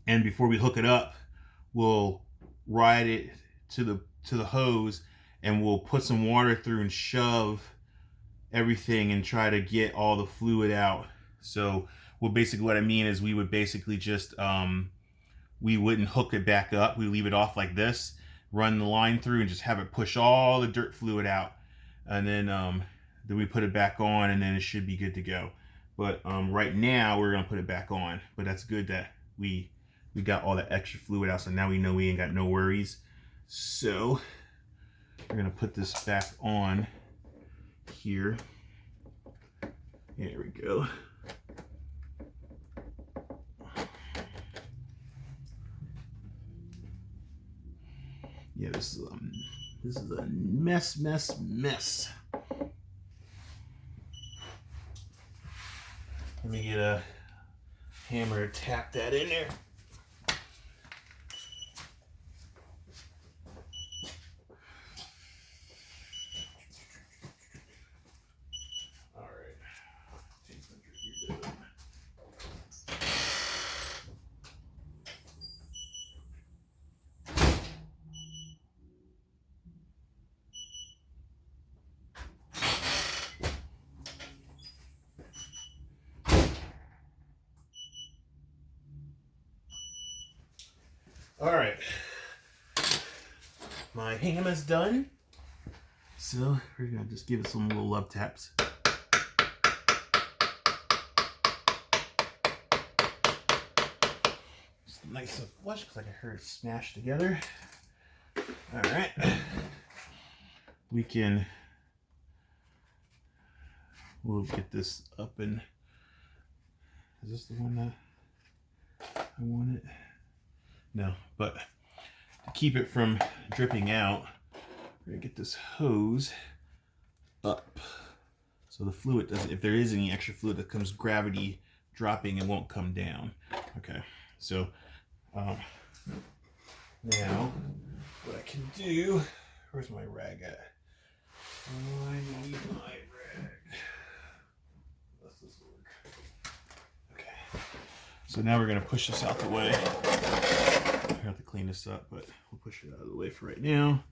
before we hook it up, we'll ride it to the hose, and we'll put some water through and shove everything and try to get all the fluid out. So basically what I mean is, we would basically just we wouldn't hook it back up. We leave it off like this, run the line through, and just have it push all the dirt fluid out, and then we put it back on, and then it should be good to go. But right now we're gonna put it back on. But that's good that we got all that extra fluid out, so now we know we ain't got no worries. So we're gonna put this back on here. There we go. Yeah, this is a mess. Let me get a hammer to tap that in there. All right, my ham is done, so we're gonna just give it some little love taps. Just nice and flush, because I can hear it smash together. All right, we'll get this up. And is this the one that I wanted? No, but to keep it from dripping out, we're gonna get this hose up, so the fluid doesn't, if there is any extra fluid that comes gravity dropping, it won't come down. Okay, so now what I can do, where's my rag at? I need my rag. Does this work? Okay, so now we're gonna push this out the way. I have to clean this up, but we'll push it out of the way for right now.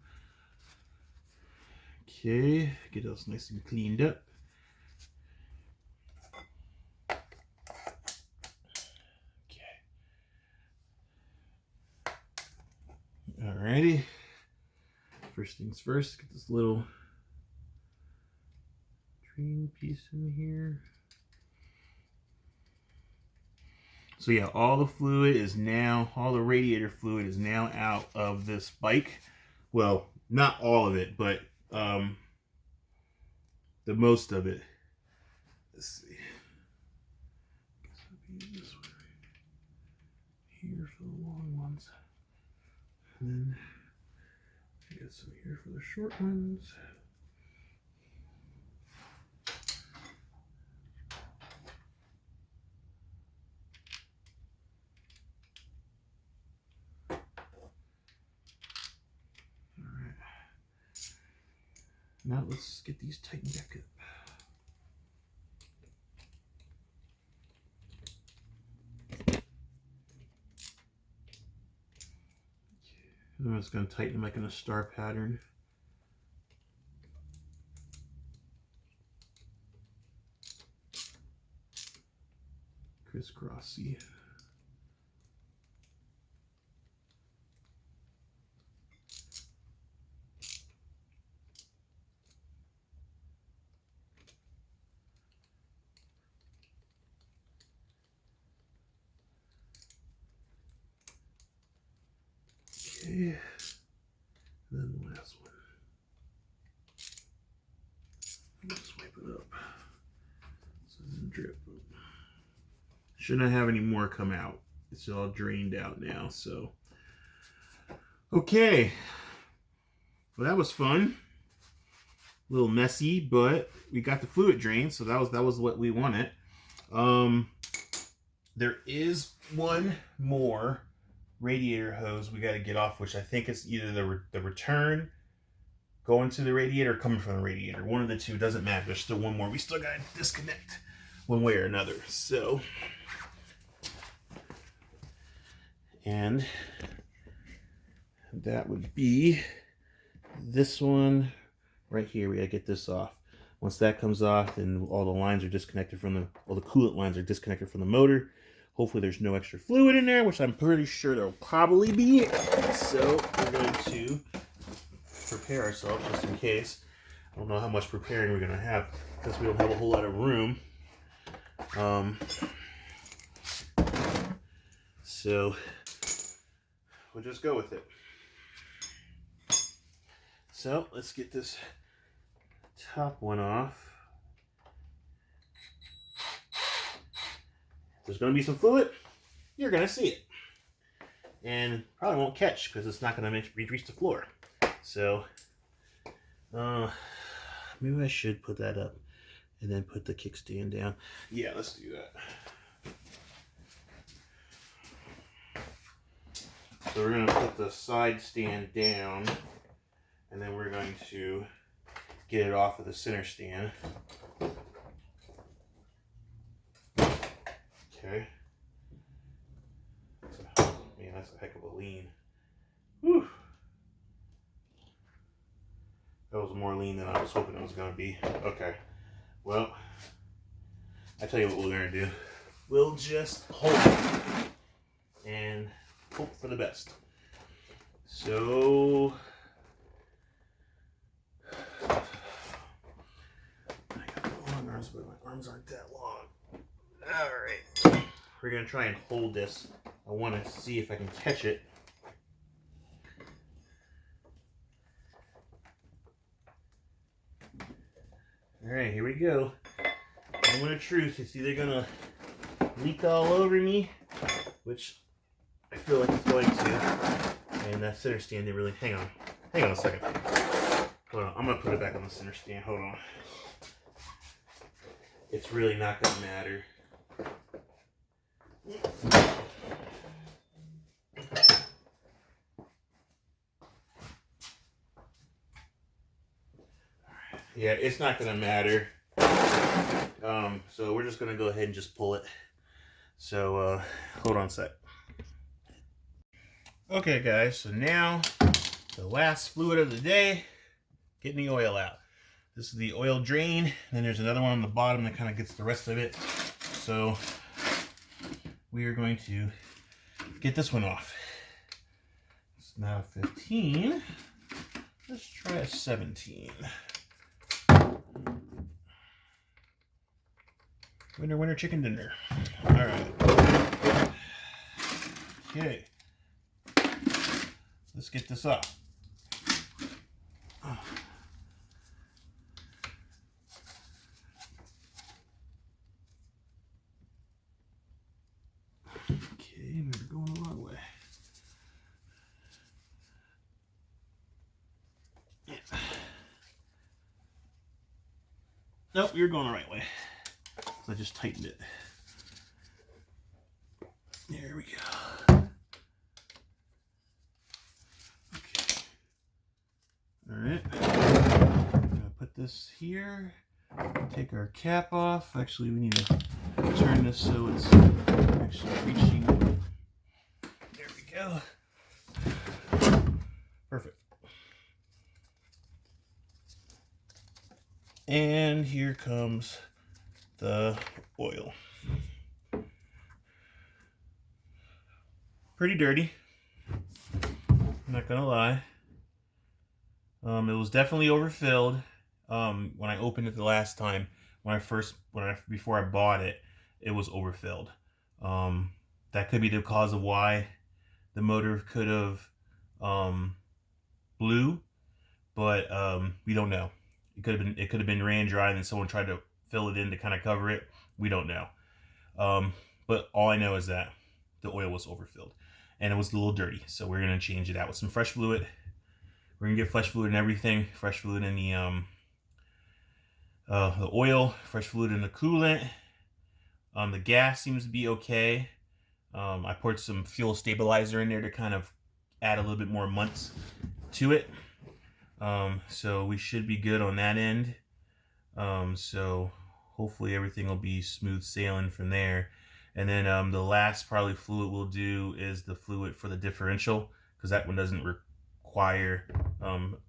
Okay, get us nice and cleaned up. Okay. Alrighty. First things first, get this little drain piece in here. So yeah, all the radiator fluid is now out of this bike. Well, not all of it, but the most of it. Let's see. Guess I'll be this way. Here for the long ones. And then I got some here for the short ones. Now let's get these tightened back up. I'm just going to tighten them like in a star pattern. Crisscrossy. Okay, and then the last one. Just wipe it up so it doesn't drip. Shouldn't have any more come out. It's all drained out now, so. Okay. Well, that was fun. little messy, but we got the fluid drain, so that was what we wanted. There is one more radiator hose we got to get off, which I think is either the return going to the radiator or coming from the radiator. One of the two, doesn't matter. There's still one more. We still got to disconnect one way or another. So, and that would be this one right here. We got to get this off. Once that comes off, and all the lines are disconnected from all the coolant lines are disconnected from the motor. Hopefully there's no extra fluid in there, which I'm pretty sure there'll probably be. So we're going to prepare ourselves just in case. I don't know how much preparing we're going to have because we don't have a whole lot of room. So we'll just go with it. So let's get this top one off. There's going to be some fluid. You're going to see it. And probably won't catch because it's not going to reach the floor. So, maybe I should put that up and then put the kickstand down. Yeah, let's do that. So we're going to put the side stand down and then we're going to get it off of the center stand. Okay. Man, that's a heck of a lean. Whew. That was more lean than I was hoping it was going to be. Okay. Well, I tell you what we're going to do. We'll just hold it and hope for the best. So, I got long arms, but my arms aren't that long. Alright, we're going to try and hold this. I want to see if I can catch it. Alright, here we go. Moment of truth. It's either going to leak all over me, which I feel like it's going to. And that center stand didn't really... Hang on a second. Hold on, I'm going to put it back on the center stand. Hold on. It's really not going to matter. Yeah, it's not going to matter. So we're just going to go ahead and just pull it. So hold on a sec. Okay guys, so now the last fluid of the day, getting the oil out. This is the oil drain, and then there's another one on the bottom that kind of gets the rest of it. So we are going to get this one off. It's now 15. Let's try a 17. Winner, winner, chicken dinner. All right. Okay. Let's get this off. Okay, we're going the wrong way. Yeah. Nope, you're going the right way. So I just tightened it. There we go. Okay. All right. I'm gonna put this here. Take our cap off. Actually, we need to turn this so it's actually reaching. There we go. Perfect. And here comes the oil. Pretty dirty. I'm not gonna lie. It was definitely overfilled. When I opened it the last time, before I bought it, it was overfilled. That could be the cause of why the motor could have blew, but we don't know. It could have been ran dry and then someone tried to fill it in to kind of cover it. We don't know. But all I know is that the oil was overfilled and it was a little dirty. So we're gonna change it out with some fresh fluid. We're gonna get fresh fluid in everything. Fresh fluid in The oil, fresh fluid in the coolant. The gas seems to be okay. I poured some fuel stabilizer in there to kind of add a little bit more months to it. So we should be good on that end. So hopefully everything will be smooth sailing from there. And then the last probably fluid we'll do is the fluid for the differential, because that one doesn't require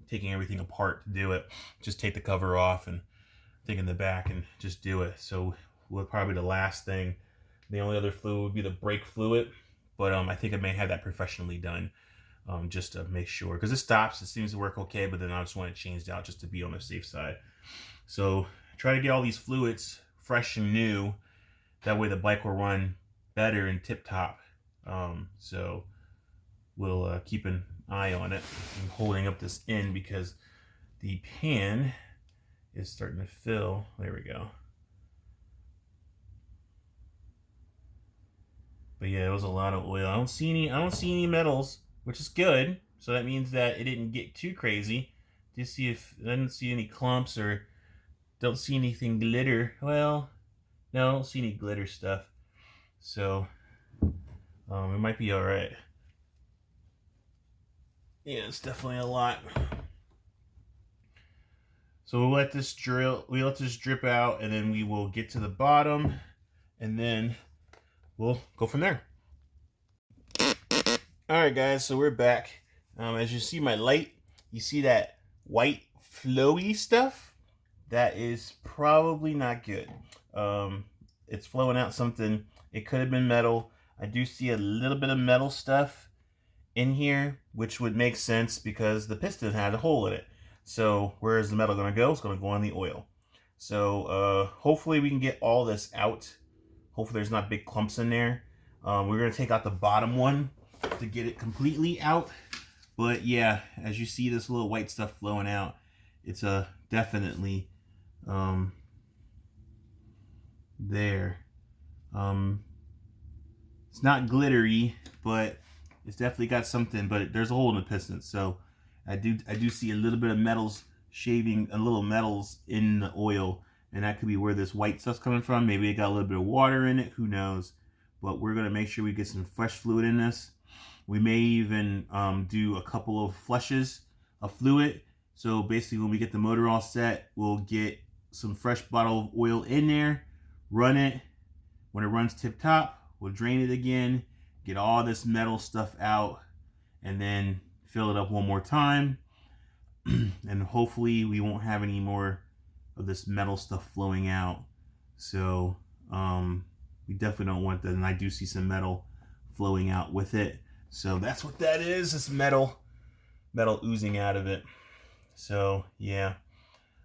taking everything apart to do it. Just take the cover off and thing in the back and just do it. So we'll probably the last thing. The only other fluid would be the brake fluid, but I think I may have that professionally done just to make sure, because it stops, it seems to work okay, but then I just want it changed out just to be on the safe side. So try to get all these fluids fresh and new. That way the bike will run better and tip top. So we'll keep an eye on it. I'm holding up this end because the pan is starting to fill. There we go. But yeah, it was a lot of oil. I don't see any metals, which is good. So that means that it didn't get too crazy. Just see if I didn't see any clumps or don't see anything glitter. Well, no, I don't see any glitter stuff. So it might be all right. Yeah, it's definitely a lot. So we'll let this drip out, and then we will get to the bottom, and then we'll go from there. All right, guys, so we're back. As you see my light, you see that white flowy stuff? That is probably not good. It's flowing out something. It could have been metal. I do see a little bit of metal stuff in here, which would make sense because the piston had a hole in it. So where is the metal going to go? It's going to go on the oil. So hopefully we can get all this out. Hopefully there's not big clumps in there. We're going to take out the bottom one to get it completely out. But yeah, as you see this little white stuff flowing out, it's definitely there. It's not glittery, but it's definitely got something. But there's a hole in the piston, so I do see a little bit of metals shaving, a little metals in the oil, and that could be where this white stuff's coming from. Maybe it got a little bit of water in it. Who knows? But we're gonna make sure we get some fresh fluid in this. We may even do a couple of flushes of fluid. So basically when we get the motor all set, we'll get some fresh bottle of oil in there, run it. When it runs tip top, we'll drain it again, get all this metal stuff out, and then fill it up one more time. And hopefully we won't have any more of this metal stuff flowing out. So we definitely don't want that. And I do see some metal flowing out with it. So that's what that is. It's metal oozing out of it. So yeah,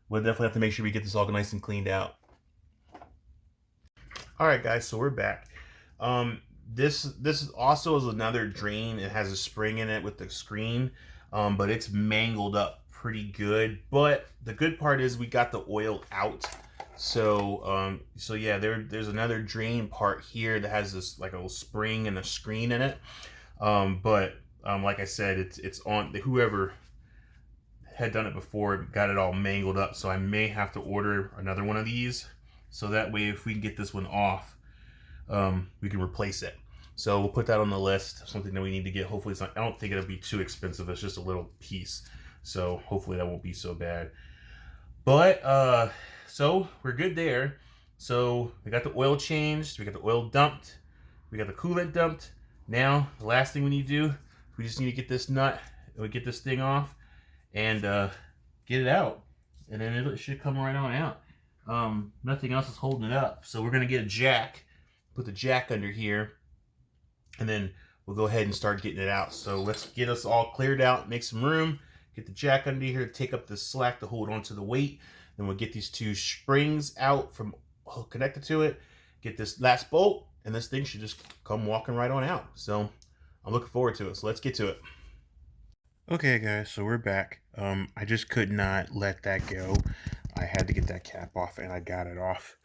we'll definitely have to make sure we get this all nice and cleaned out. All right, guys, so we're back. This also is another drain. It has a spring in it with the screen, but it's mangled up pretty good. But the good part is we got the oil out. So so yeah, there's another drain part here that has this like a little spring and a screen in it. But like I said, it's on whoever had done it before got it all mangled up. So I may have to order another one of these. So that way, if we can get this one off, we can replace it. So we'll put that on the list, something that we need to get. Hopefully it's not, I don't think it'll be too expensive. It's just a little piece. So hopefully that won't be so bad. But, so we're good there. So we got the oil changed. We got the oil dumped. We got the coolant dumped. Now, the last thing we need to do, we just need to get this nut, and we get this thing off, and get it out. And then it should come right on out. Nothing else is holding it up. So we're going to get a jack, put the jack under here, and then we'll go ahead and start getting it out. So let's get us all cleared out, make some room, get the jack under here to take up the slack to hold onto the weight. Then we'll get these two springs out from connected to it, get this last bolt, and this thing should just come walking right on out. So I'm looking forward to it. So let's get to it. Okay, guys, so we're back. I just could not let that go. I had to get that cap off, and I got it off.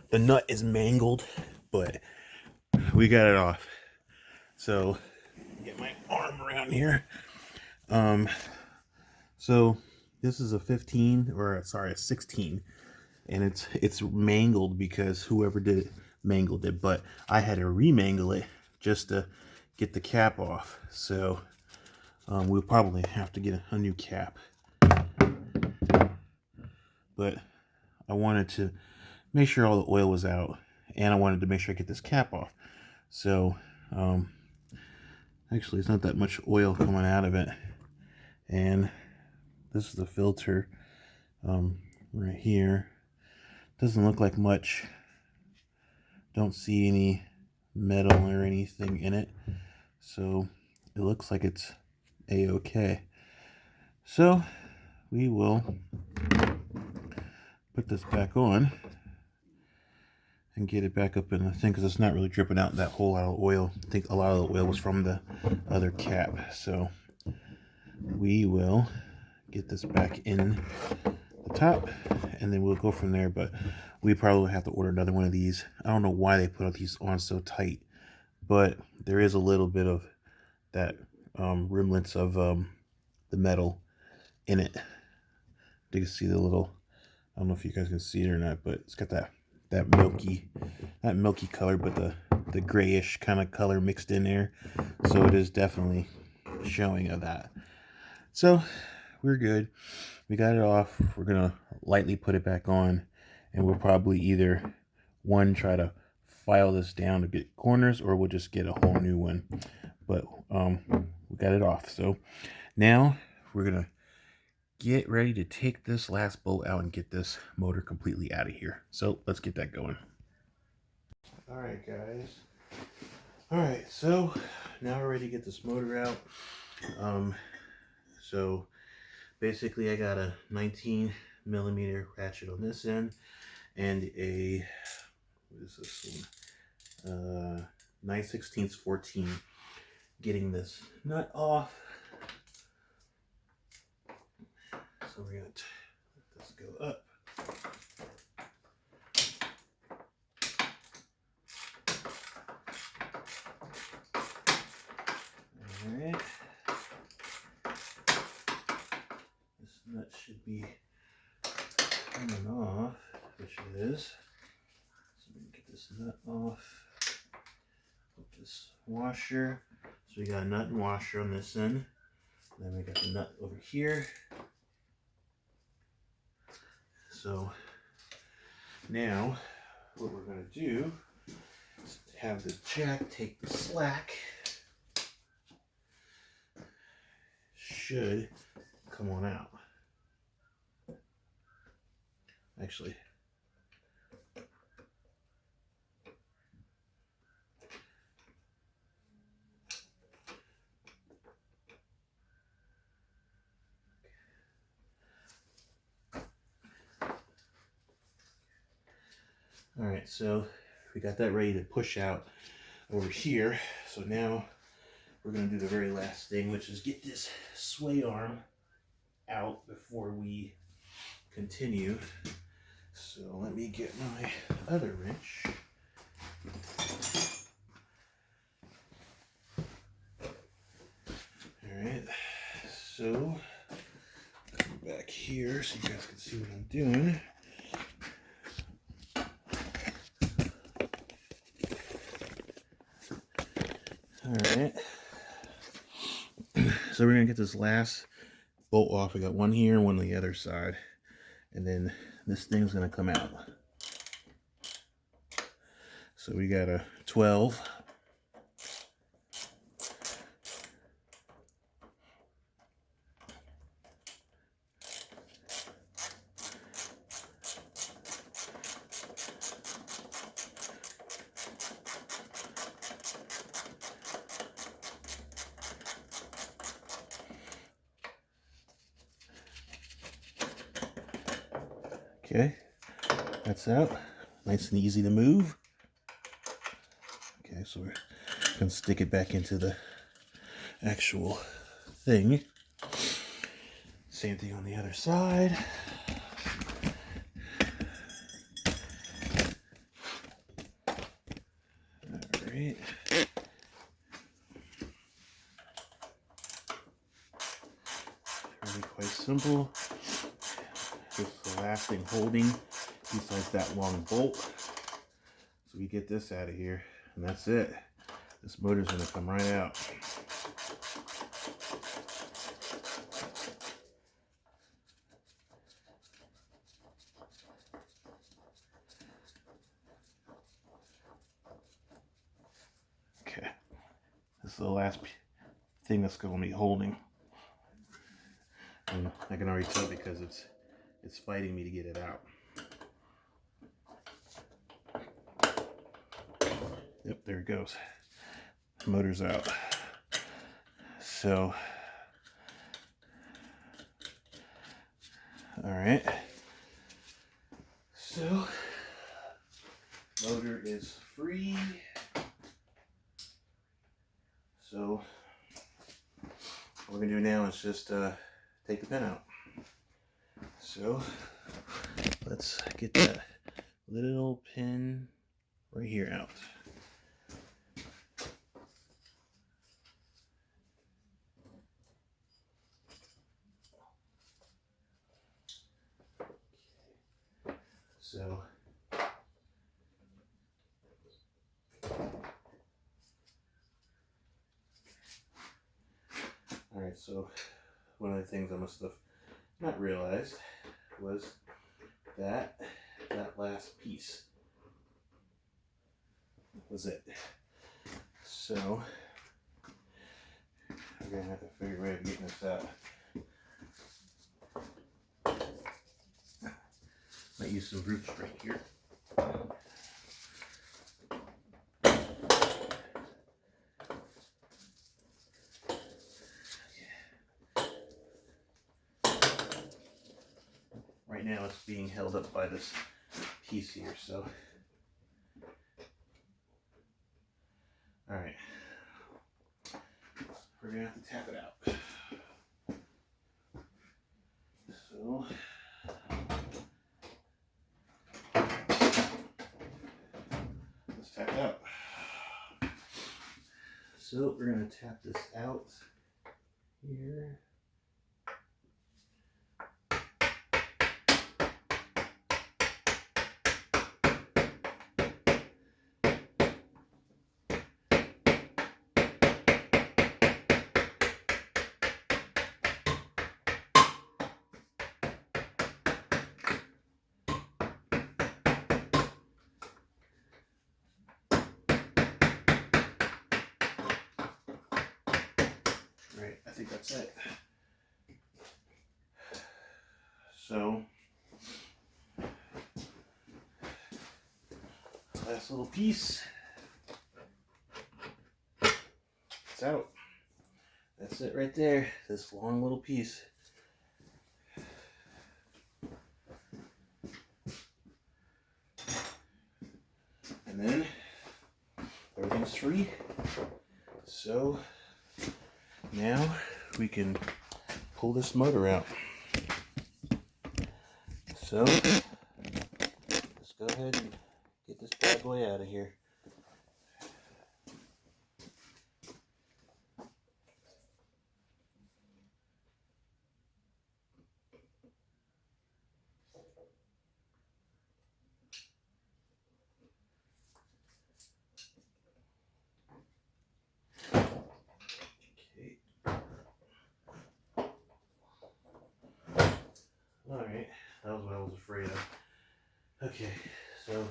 The nut is mangled, but we got it off. So get my arm around here. So this is a 15, or sorry, a 16 and it's mangled because whoever did it mangled it, but I had to remangle it just to get the cap off. So we'll probably have to get a new cap, but I wanted to make sure all the oil was out, and I wanted to make sure I get this cap off. So actually it's not that much oil coming out of it, and this is the filter right here. Doesn't look like much. Don't see any metal or anything in it, so it looks like it's a-okay. So we will put this back on and get it back up in the thing, because it's not really dripping out that whole lot of oil. I think a lot of the oil was from the other cap. So we will get this back in the top, and then we'll go from there. But we probably have to order another one of these. I don't know why they put these on so tight, but there is a little bit of that remnants of the metal in it. You can see the little, I don't know if you guys can see it or not, but it's got that milky, not milky color, but the grayish kind of color mixed in there. So it is definitely showing of that. So we're good. We got it off. We're gonna lightly put it back on, and we'll probably either try to file this down to get corners, or we'll just get a whole new one. But we got it off. So now we're gonna get ready to take this last bolt out and get this motor completely out of here. So let's get that going. All right, guys. All right, so now we're ready to get this motor out. So basically I got a 19mm ratchet on this end and a, what is this one? 9/16 14. Getting this nut off. So we're gonna let this go up. All right. This nut should be coming off, which it is. So we can get this nut off. Put this washer. So we got a nut and washer on this end. Then we got the nut over here. So now what we're going to do is have the jack take the slack. Should come on out. Actually, all right, so we got that ready to push out over here. So now we're going to do the very last thing, which is get this sway arm out before we continue. So let me get my other wrench. All right, so come back here so you guys can see what I'm doing. All right, so we're gonna get this last bolt off. We got one here and one on the other side, and then this thing's gonna come out. So we got a 12. Okay, that's out. Nice and easy to move. Okay, so we're gonna stick it back into the actual thing. Same thing on the other side. All right. Really quite simple. Just the last thing holding besides that long bolt. So we get this out of here, and that's it. This motor's gonna come right out. Okay, this is the last thing that's going to be holding, and I can already tell because it's fighting me to get it out. Yep, there it goes. Motor's out. So, all right. So, motor is free. So, what we're gonna do now is just take the pin out. So, let's get that little pin right here out. So, alright, so one of the things I must have not realized was that last piece was it. So, we're going to have to figure a way of getting this out. Might use some root string here. Right now it's being held up by this piece here, so. Alright. We're going to have to tap it out. So. Let's tap it out. So we're going to tap this out here. Right, I think that's it. So, last little piece. It's out. That's it right there. This long little piece. And then everything's free. So now we can pull this motor out. So let's go ahead and get this bad boy out of here. Alright, that was what I was afraid of. Okay, so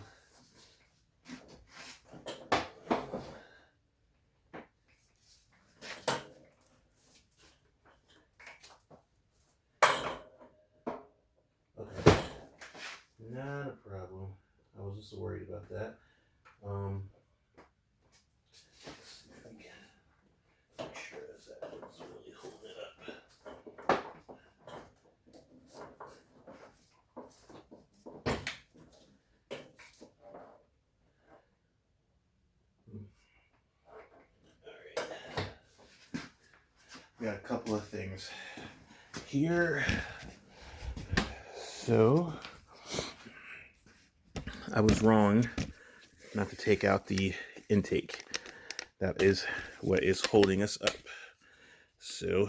okay, not a problem. I was just worried about that. Let's see if we can make sure that what's really holding it up. We got a couple of things here. So I was wrong not to take out the intake. That is what is holding us up. So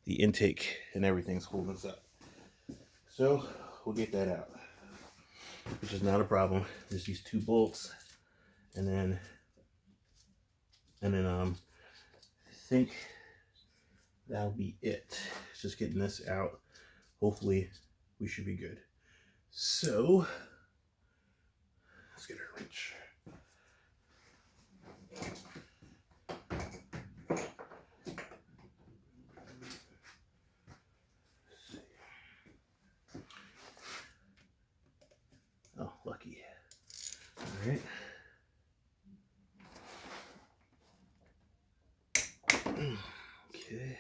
the intake and everything's holding us up. So we'll get that out. which is not a problem. Just these 2 bolts, and then I think that'll be it. It's just getting this out. Hopefully we should be good. So let's get our wrench. Oh, lucky. All right. Okay.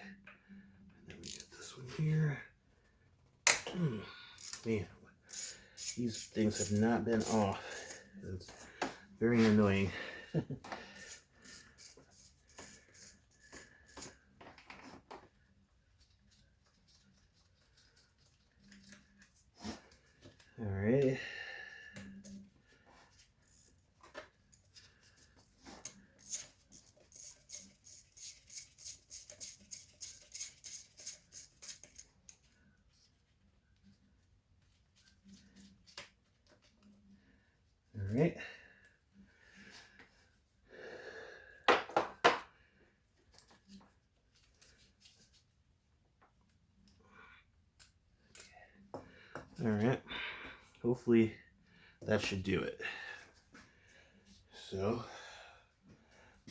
And then we get this one here. Man, these things have not been off. It's very annoying. All right. All right. All right. Hopefully that should do it. So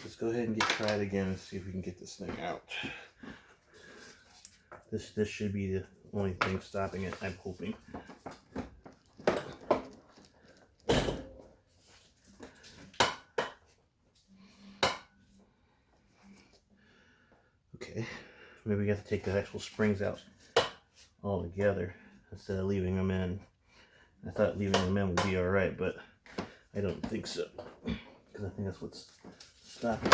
let's go ahead and try it again and see if we can get this thing out. This should be the only thing stopping it, I'm hoping. Okay, maybe we have to take the actual springs out all together instead of leaving them in. I thought leaving them in would be alright, but I don't think so. Because I think that's what's stopping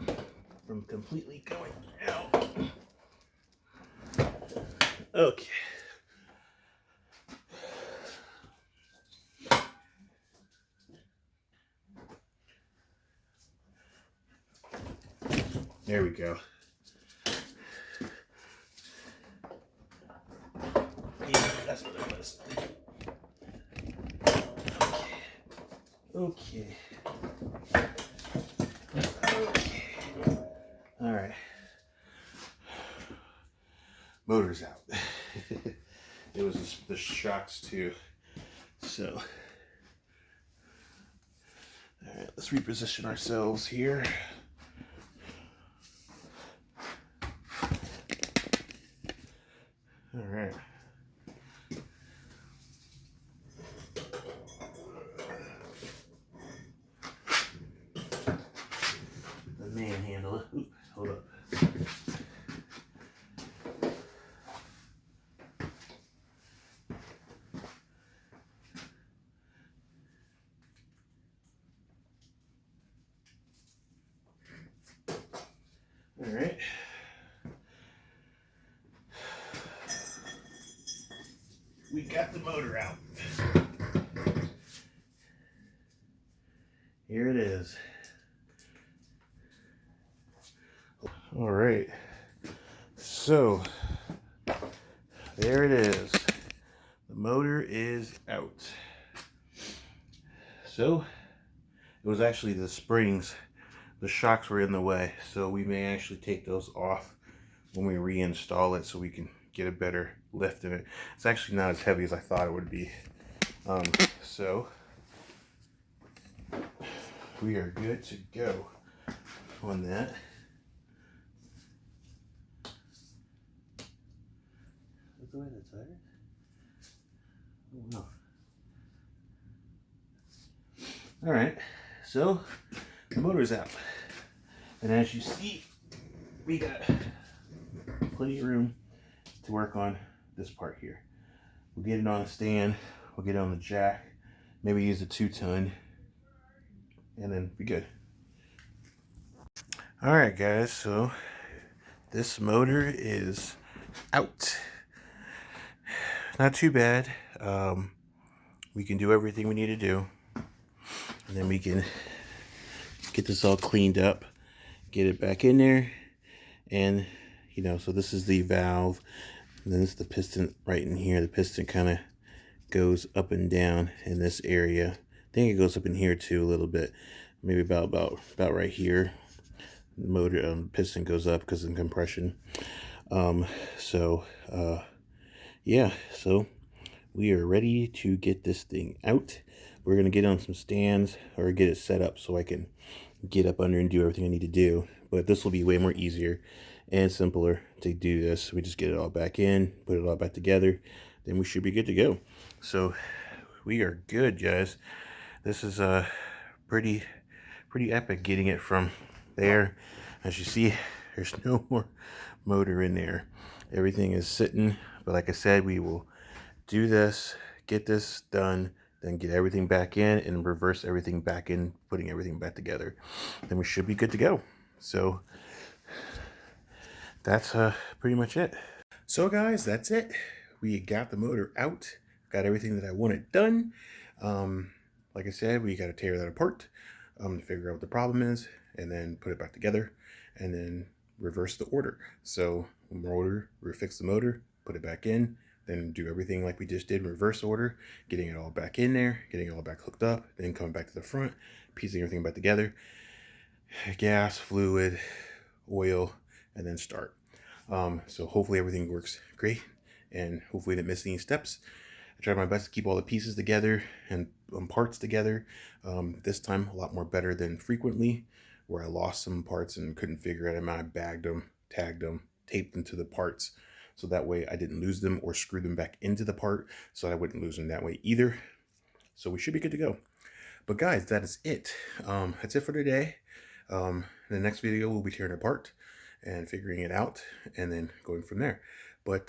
it from completely going out. Okay. There we go. Yeah, that's what it was. Okay. Okay. All right. Motor's out. It was the shocks too. So, all right, let's reposition ourselves here. All right. The manhandle. Oop, hold up. All right. We got the motor out. Here it is. All right. So there it is. The motor is out. So it was actually the springs. The shocks were in the way, so we may actually take those off when we reinstall it so we can get a better lift in it. It's actually not as heavy as I thought it would be. So we are good to go on that. Is the way the tires? Oh no. All right, so the motor's out, and as you see, we got plenty of room to work on this part here. We'll get it on a stand, we'll get it on the jack, maybe use a 2-ton, and then be good. All right, guys, so this motor is out. Not too bad. We can do everything we need to do, and then we can get this all cleaned up, get it back in there, and so this is the valve, and then this is the piston right in here. The piston kind of goes up and down in this area. I think it goes up in here too a little bit, maybe about right here. The motor piston goes up because of compression. Yeah, so we are ready to get this thing out. We're gonna get on some stands or get it set up so I can get up under and do everything I need to do. But this will be way more easier and simpler to do this. We just get it all back in, put it all back together, then we should be good to go. So we are good, guys. This is pretty epic getting it from there. As you see, there's no more motor in there. Everything is sitting, but like I said, we will do this, get this done, then get everything back in and reverse everything back in, putting everything back together. Then we should be good to go. So that's pretty much it. So guys, that's it. We got the motor out, got everything that I wanted done. Like I said, we got to tear that apart to figure out what the problem is, and then put it back together, and then reverse the order. So motor, refix the motor, put it back in, then do everything like we just did, reverse order, getting it all back in there, getting it all back hooked up, then coming back to the front, piecing everything back together, gas, fluid, oil, and then start. So hopefully everything works great, and hopefully didn't miss any steps. I tried my best to keep all the pieces together and parts together. This time a lot more better than frequently, where I lost some parts and couldn't figure it out. I bagged them, tagged them, taped them to the parts, so that way I didn't lose them or screw them back into the part, so I wouldn't lose them that way either. So we should be good to go. But guys, that is it. That's it for today. In the next video, we'll be tearing it apart and figuring it out, and then going from there. But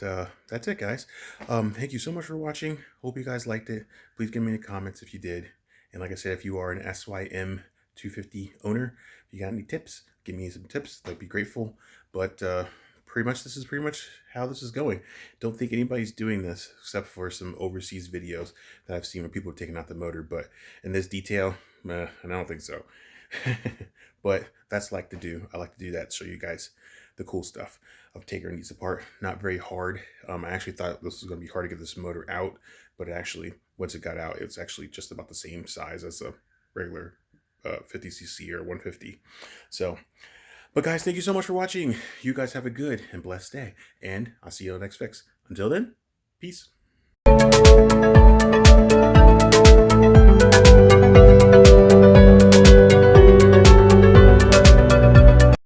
that's it, guys. Thank you so much for watching. Hope you guys liked it. Please give me any comments if you did. And like I said, if you are an SYM 250 owner, if you got any tips, give me some tips. I'd be grateful. But this is pretty much how this is going. Don't think anybody's doing this except for some overseas videos that I've seen where people are taking out the motor. But in this detail, I don't think so. But that's like to do. I like to do that, show you guys the cool stuff of taking these apart. Not very hard. I actually thought this was going to be hard to get this motor out, but actually, once it got out, it's actually just about the same size as a regular 50cc or 150. So, but guys, thank you so much for watching. You guys have a good and blessed day, and I'll see you on the next fix. Until then, peace.